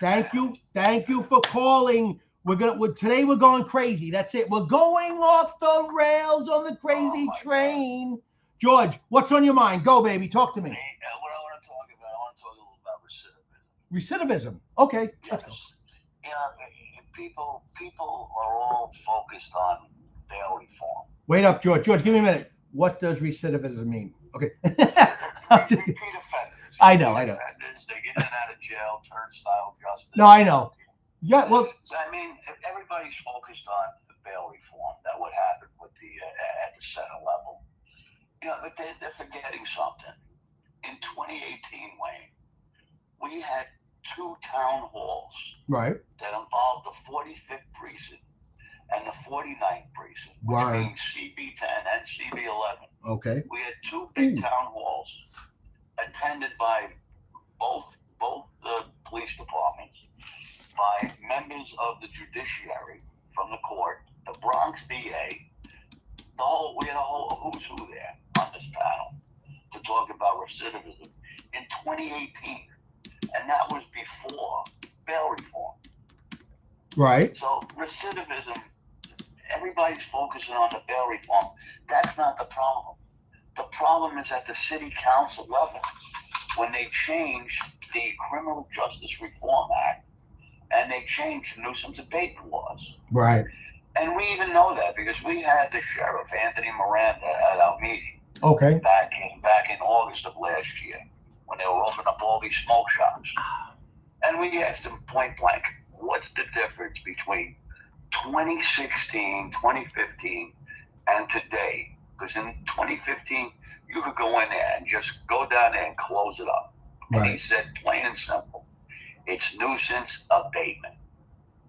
Thank you. Thank you for calling. Today we're going crazy. That's it. We're going off the rails on the crazy train. God. George, what's on your mind? Go, baby. Talk to me. What I want to talk about, a little about recidivism. Recidivism. Okay. Yes. Let's go. You know, people are all focused on bail reform. Wait up, George. George, give me a minute. What does recidivism mean? Okay. Repeat offenders. I know. Offenders, they get in and out of jail, turnstile justice. No, I know. Yeah, well. So, I mean, if everybody's focused on the bail reform, that would happen with the center level. But they're forgetting something. In 2018, Wayne, we had 2 town halls Right. that involved the 45th precinct and the 49th precinct, which Right. means CB10 and CB11. Okay. We had 2 big town halls attended by both the police departments, by members of the judiciary from the court, the Bronx DA. We had a whole who's who there on this panel to talk about recidivism in 2018, and that was before bail reform. Right. So recidivism, everybody's focusing on the bail reform. That's not the problem. The problem is at the city council level when they changed the Criminal Justice Reform Act and they changed nuisance abatement laws. Right. And we even know that because we had the sheriff, Anthony Miranda, at our meeting. Okay. Back in August of last year when they were opening up all these smoke shops. And we asked him point blank, what's the difference between 2016, 2015, and today? Because in 2015, you could go in there and just go down there and close it up. And he said, plain and simple, it's nuisance abatement.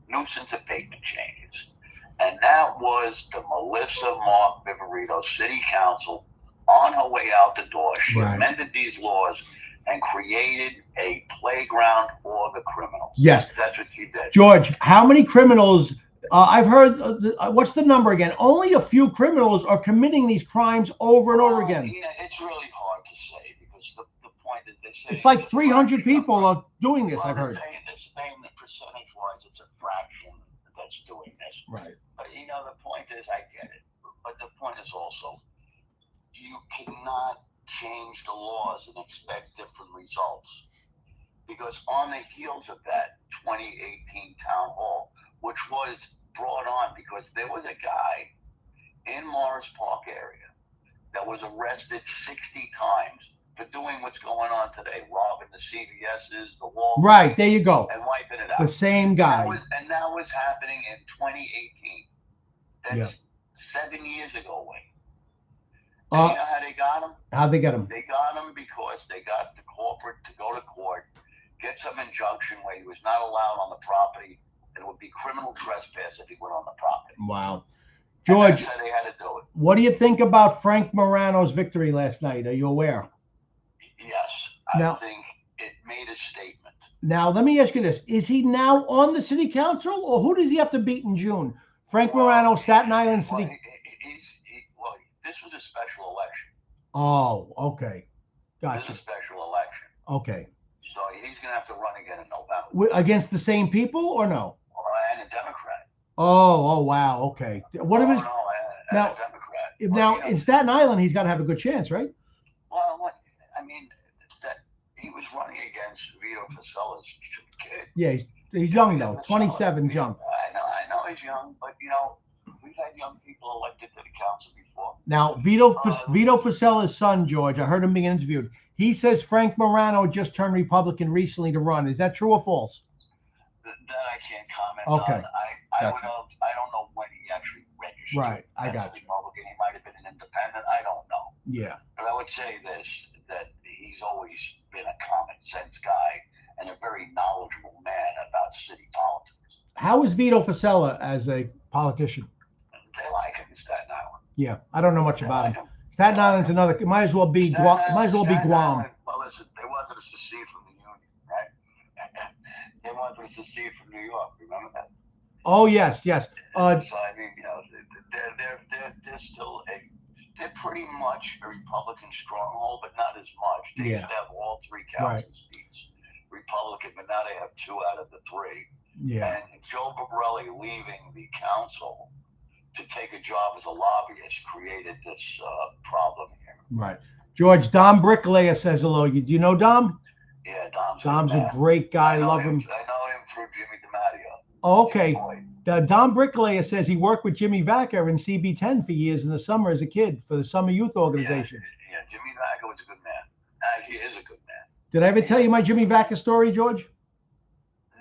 Nuisance abatement changes. And that was the Melissa Mark Viverito City Council on her way out the door. She amended these laws and created a playground for the criminals. Yes. That's what she did. George, how many criminals, I've heard, what's the number again? Only a few criminals are committing these crimes over and over again. Yeah, it's really hard to say because the point is they say... It's like 300 people are doing this, I've heard. They're saying that percentage-wise it's a fraction that's doing this. Right. But, the point is, I get it. But the point is also, you cannot change the laws and expect different results. Because on the heels of that 2018 town hall, which was brought on because there was a guy in Morris Park area that was arrested 60 times for doing what's going on today, robbing the CVS's, the Walgreens. Right, there you go. And wiping it out. The same guy. And that was happening in 2018. That's 7 years ago, Wayne. And you know how they got him? How'd they get him? They got him because they got the corporate to go to court, get some injunction where he was not allowed on the property, and it would be criminal trespass if he went on the property. Wow. George, that's how they had to do it. What do you think about Frank Morano's victory last night? Are you aware? Yes, I think it made a statement. Now, let me ask you this. Is he now on the city council, or who does he have to beat in June? Frank Morano, Staten Island City. This was a special election. Oh, okay. Gotcha. This is a special election. Okay. So he's going to have to run again in November. Against the same people or no? And a Democrat. Oh, wow. Okay. What if it's now? A Democrat. Now, in Staten Island, he's got to have a good chance, right? Well, I mean, that he was running against Vito Facella's kid. Yeah, he's young though. 27, young. I know he's young, but we've had young people elected to the council before. Now, Vito Facella's son, George, I heard him being interviewed. He says Frank Morano just turned Republican recently to run. Is that true or false? That I can't comment on. I don't know when he actually registered. Right, I got you. Republican. He might have been an independent. I don't know. Yeah. But I would say this, that he's always been a common sense guy and a very knowledgeable man about city politics. How is Vito Facella as a politician? They like him in Staten Island. Yeah, I I don't know much about him. Staten Island's another. It might as well be Guam. Well, listen, they wanted us to secede from the Union, right? They wanted us to secede from New York. Remember that? Oh yes, yes. So I mean, they're still they're pretty much a Republican stronghold, but not as much. They used to have all three council seats Republican, but now they have 2 out of the 3. Yeah. And Joe Borelli leaving the council to take a job as a lobbyist created this problem here. Right. George, Dom Bricklayer says hello. Do you know Dom? Yeah, Dom's a great guy. I love him. I know him through Jimmy DiMatteo. Oh, okay. Dom Bricklayer says he worked with Jimmy Vacker in CB10 for years in the summer as a kid for the Summer Youth Organization. Yeah, Jimmy Vacker was a good man. He is a good man. Did I ever tell you my Jimmy Vacker story, George?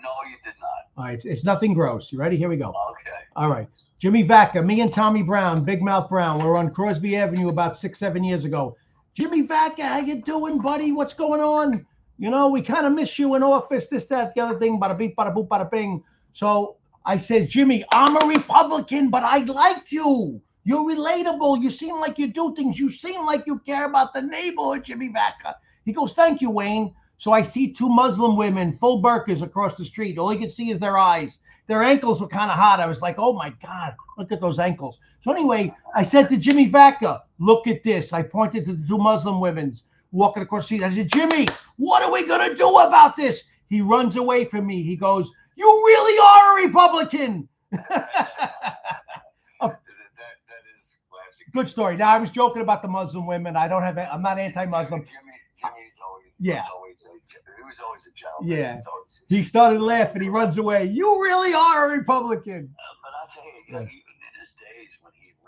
No, you did not. All right. It's nothing gross. You ready? Here we go. Okay. All right. Jimmy Vaca, me and Tommy Brown, Big Mouth Brown, we were on Crosby Avenue about 6-7 years ago. Jimmy Vaca, how you doing, buddy? What's going on? You know, we kind of miss you in office, this, that, the other thing, bada beep, bada boop, bada bing. So I says, Jimmy, I'm a Republican, but I like you. You're relatable. You seem like you do things. You seem like you care about the neighborhood, Jimmy Vaca. He goes, thank you, Wayne. So I see two Muslim women, full burqas across the street. All you can see is their eyes. Their ankles were kind of hot. I was like, oh my God, look at those ankles. So anyway, I said to Jimmy Vaca, look at this. I pointed to the two Muslim women walking across the street. I said, Jimmy, what are we going to do about this? He runs away from me. He goes, you really are a Republican. Good story. Now, I was joking about the Muslim women. I'm not anti-Muslim. He was always a gentleman. Yeah. He started laughing. He runs away. You really are a Republican. But I'll tell you, even in his days when he was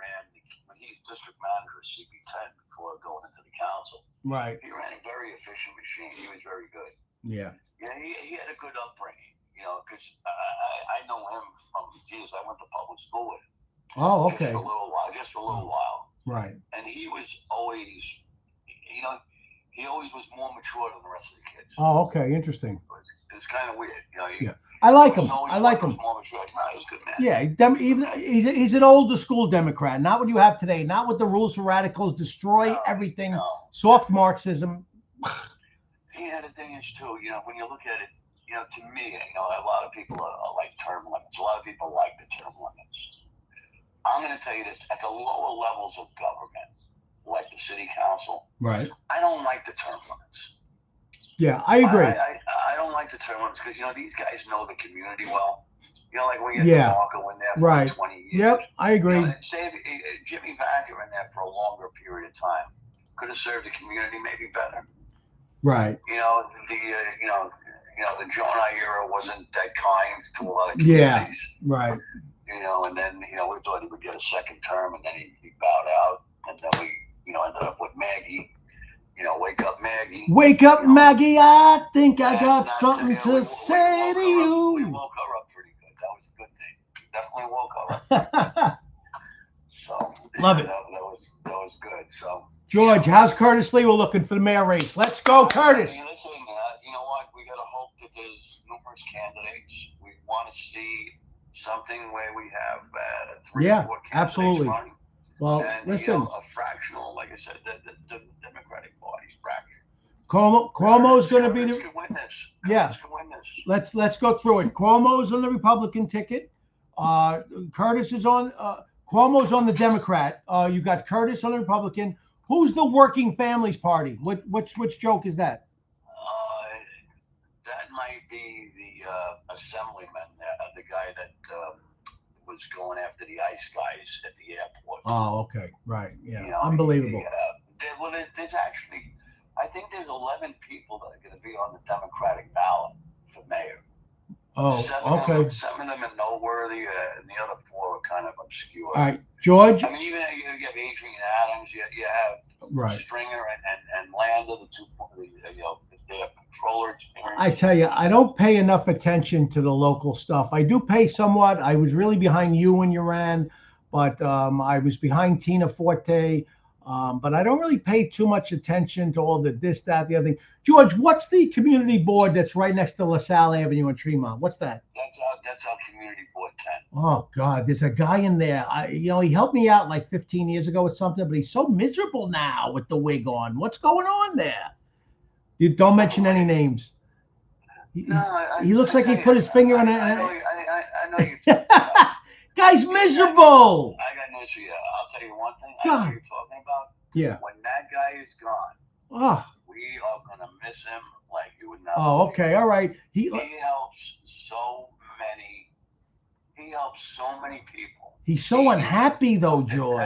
district manager of CB10 before going into the council, right? He ran a very efficient machine. He was very good. Yeah. Yeah, he had a good upbringing, because I know him from, I went to public school with him. Oh, okay. Just a little while. Right. And he was always, he always was more mature than the rest of the kids. Oh, okay. Interesting. It's kind of weird. Yeah. I like him. I like him. He's good, man. Yeah, he's an older school Democrat, not what you have today, not with the rules for radicals, destroy everything, soft Marxism. The thing is, too, when you look at it, to me, a lot of people are like term limits. A lot of people like the term limits. I'm going to tell you this, at the lower levels of government, like the city council, right? I don't like the term limits. Yeah, I agree. I don't like the term limits because, these guys know the community well. Like when you get Walker in there for 20 years. Yep, I agree. Say if Jimmy Vaca in there for a longer period of time could have served the community maybe better. Right. The Jonah era wasn't that kind to a lot of communities. Yeah, right. And then, we thought he would get a second term, and then he bowed out, and then we, ended up with Maggie. Wake up, Maggie. Wake up, Maggie. I think I got something to say to you. We woke her up pretty good. That was a good thing. Definitely woke her up. So love it. That was good. So George, how's Curtis Lee? We're looking for the mayor race. Let's go, Curtis. Listen, you know what? We got to hope that there's numerous candidates. We want to see something where we have 3 or 4 candidates absolutely. running. Well, and, listen. A fractional, like I said, the Democratic Party's fractional. Cuomo's going to be the. Can win this. Yeah. Can win this. Let's go through it. Cuomo's on the Republican ticket. Curtis is on. Cuomo's on the Democrat. You got Curtis on the Republican. Who's the Working Families Party? Which joke is that? That might be the assemblyman, the guy that was going after the ICE guys at the airport. Oh, okay, right, yeah, unbelievable. There's actually, I think there's 11 people that are going to be on the Democratic ballot for mayor. Oh, okay. 7 of them are noteworthy, and the other 4 are kind of obscure. All right, George. I mean, even you have Adrian Adams, you have Stringer and Lander, the 2, they have controller experience. I tell you, I don't pay enough attention to the local stuff. I do pay somewhat. I was really behind you when you ran, but I was behind Tina Forte. But I don't really pay too much attention to all the this, that, the other thing. George, what's the community board that's right next to LaSalle Avenue in Tremont? What's that? That's our community board 10. Oh God, there's a guy in there. He helped me out like 15 years ago with something, but he's so miserable now with the wig on. What's going on there? You don't mention any names. He looks like he put his finger in it. I know you. Guy's miserable. I got news for you. I'll tell you one thing. I know what you're talking about. Yeah. When that guy is gone, we are gonna miss him like you would not. Oh, okay, all right. He helps so many people. He's so unhappy though, George.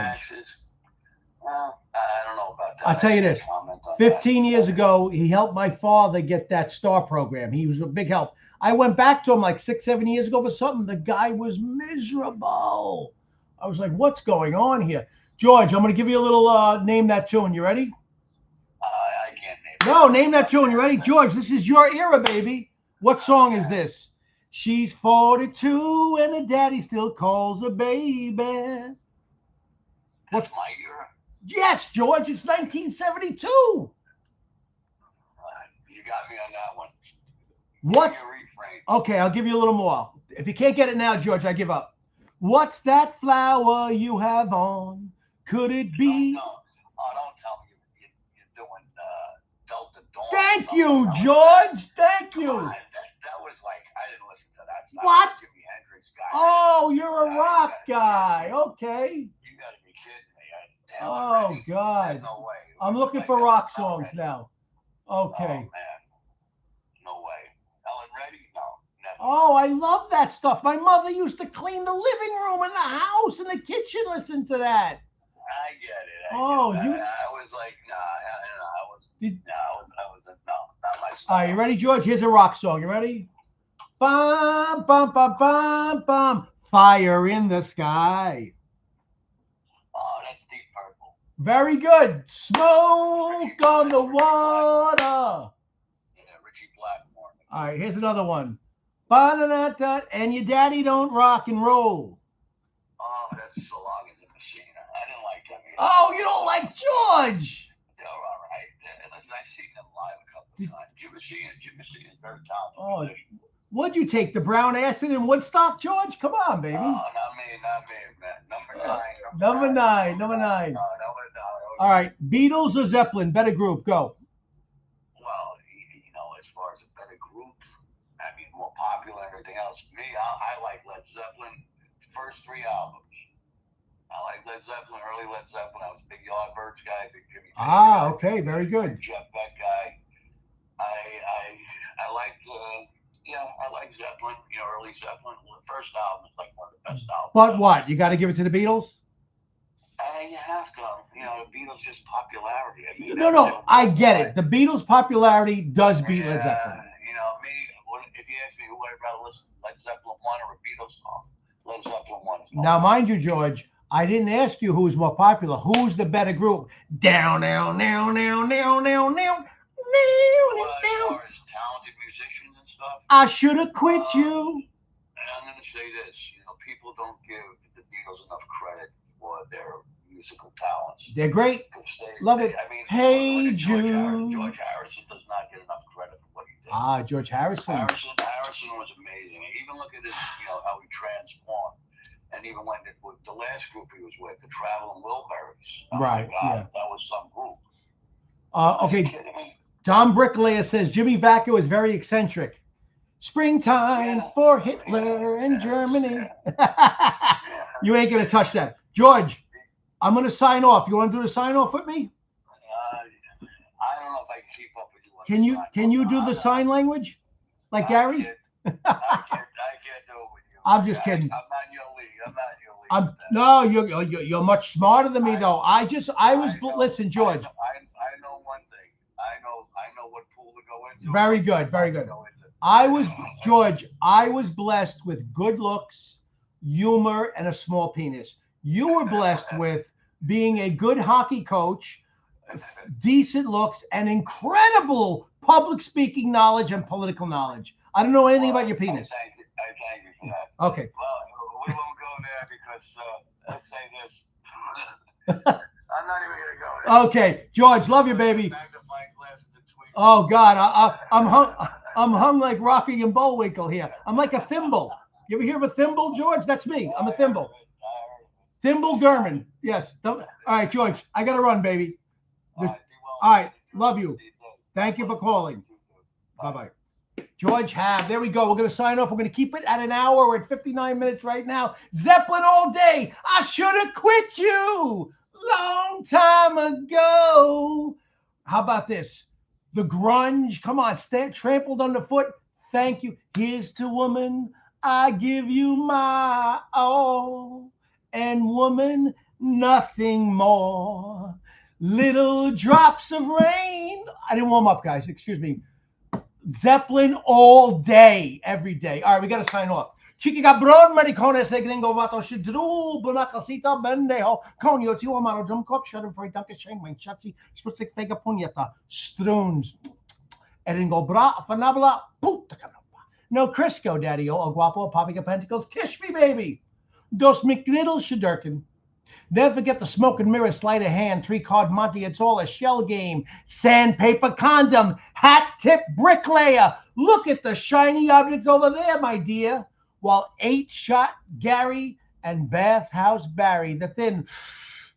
Well, I don't know about that. I'll tell you this. 15 years ago, he helped my father get that STAR program. He was a big help. I went back to him like 6-7 years ago for something. The guy was miserable. I was like, what's going on here? George, I'm going to give you a little name that tune. You ready? I can't name it. No, name that tune. You ready? George, this is your era, baby. What song is this? She's 42 and her daddy still calls her baby. That's my year. Yes, George, it's 1972. You got me on that one. What's Give me a refrain. okay? I'll give you a little more. If you can't get it now, George, I give up. What's that flower you have on? Could it be? Don't tell me you're doing Delta Dawn. Thank you, George. Thank you. That was like, I didn't listen to that. What? Jimi Hendrix guy. Oh, you're a rock guy. Okay. You gotta be kidding me. Oh, God. No way. I'm looking for rock songs now. Okay. Oh, man. No way. Ellen Reddy? No. Never. Oh, I love that stuff. My mother used to clean the living room in the house and the kitchen. Listen to that. I get it. You. I was like, not my style. All right, you ready, George? Here's a rock song. You ready? Bum, bum, bum, bum, bum. Fire in the sky. Oh, that's Deep Purple. Very good. Smoke on the water. Yeah, Richie Blackmore. All right, here's another one. Ba-da-da-da, and your daddy don't rock and roll. Oh, that's so long as a machine. I didn't like that. Oh, you don't like George? They're all right. Listen, I've seen them live a couple of times. Jimmy is very talented. Oh, what'd you take? The brown acid in Woodstock, George? Come on, baby. Oh, not me, man. Number nine. No. All right, Beatles or Zeppelin? Better group, go. Well, as far as a better group, I mean, more popular and everything else. Me, I like Led Zeppelin. First 3 albums. I like Led Zeppelin, early Led Zeppelin. I was a big Yardbirds guy, big Jimmy. Okay, very good. Jeff Beck guy. I like I like Zeppelin. Early Zeppelin. The first album is like one of the best albums. But what? You got to give it to the Beatles? You have to. The Beatles just popularity. I mean, No, I get it. The Beatles' popularity does beat Led Zeppelin. If you ask me who I'd rather listen to, Led Zeppelin 1 or a Beatles song, Led Zeppelin 1. Now, mind you, George, I didn't ask you who's more popular. Who's the better group? Down, now. As far as talented musicians and stuff, I should have quit you. And I'm going to say this, people don't give the Beatles enough credit for their musical talents. They're great. Love it. I mean, Hey, Jude. George Harrison does not get enough credit for what he did. George Harrison. Harrison was amazing. Even look at his, how he transformed. And even when the last group he was with, the Traveling Wilburys. Oh right. Yeah. That was some group. Okay. Tom Bricklayer says Jimmy Vacco is very eccentric. Springtime for Hitler and Germany. You ain't going to touch that. George, I'm going to sign off. You want to do the sign off with me? I don't know if I can keep up with you. Can you do the sign language? Like Gary? I can't do it with you. I'm just kidding. I'm not in your league. No, you're much smarter than me, though. Listen, George. I know one thing. I know what pool to go into. Very good. George, I was blessed with good looks, humor, and a small penis. You were blessed with being a good hockey coach, decent looks, and incredible public speaking knowledge and political knowledge. I don't know anything about your penis. I thank you for that. Okay. Well, we won't go there because let's say this. I'm not even going to go there. Okay, George, love you, baby. Oh God, I'm hung like Rocky and Bullwinkle here. I'm like a thimble. You ever hear of a thimble, George? That's me. I'm a thimble. Thimble Gurman. Yes. All right, George. I gotta run, baby. All right. Love you. Thank you for calling. Bye-bye. George Hab. There we go. We're going to sign off. We're going to keep it at an hour. We're at 59 minutes right now. Zeppelin all day. I should have quit you long time ago. How about this? The grunge. Come on. Trampled underfoot. Thank you. Here's to woman. I give you my all. And woman, nothing more. Little drops of rain. I didn't warm up, guys. Excuse me. Zeppelin all day, every day. All right, we got to sign off. Chiqui cabrón, maricón, ese gringo vato shidru, bunacasita, bendejo, conyo, tio amaro, drum cop, shut him for a dunk of shame, mein chatzi, sputzig fega punyata, struns, eringo bra, fanabla, puta cabrón. No Crisco, Daddy-O, El Guapo, Papica Pentacles, Tish me, baby. Dos McNiddles, Shadurkin. Never forget the smoke and mirror, sleight of hand, 3-card Monty. It's all a shell game. Sandpaper condom, hat tip bricklayer. Look at the shiny object over there, my dear. While 8-shot Gary and Bathhouse Barry, the thin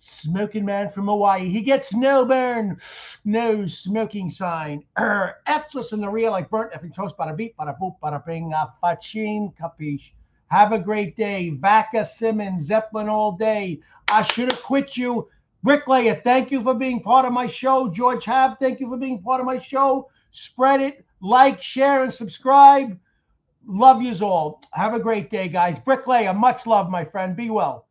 smoking man from Hawaii. He gets no burn, no smoking sign. F's in the rear like burnt effing toast. Bada beep, bada boop, bada bing, a fachin capiche. Have a great day. Vaca Simmons, Zeppelin all day. I should have quit you. Bricklayer, thank you for being part of my show. George Have, thank you for being part of my show. Spread it, like, share, and subscribe. Love yous all. Have a great day, guys. Bricklayer, much love, my friend. Be well.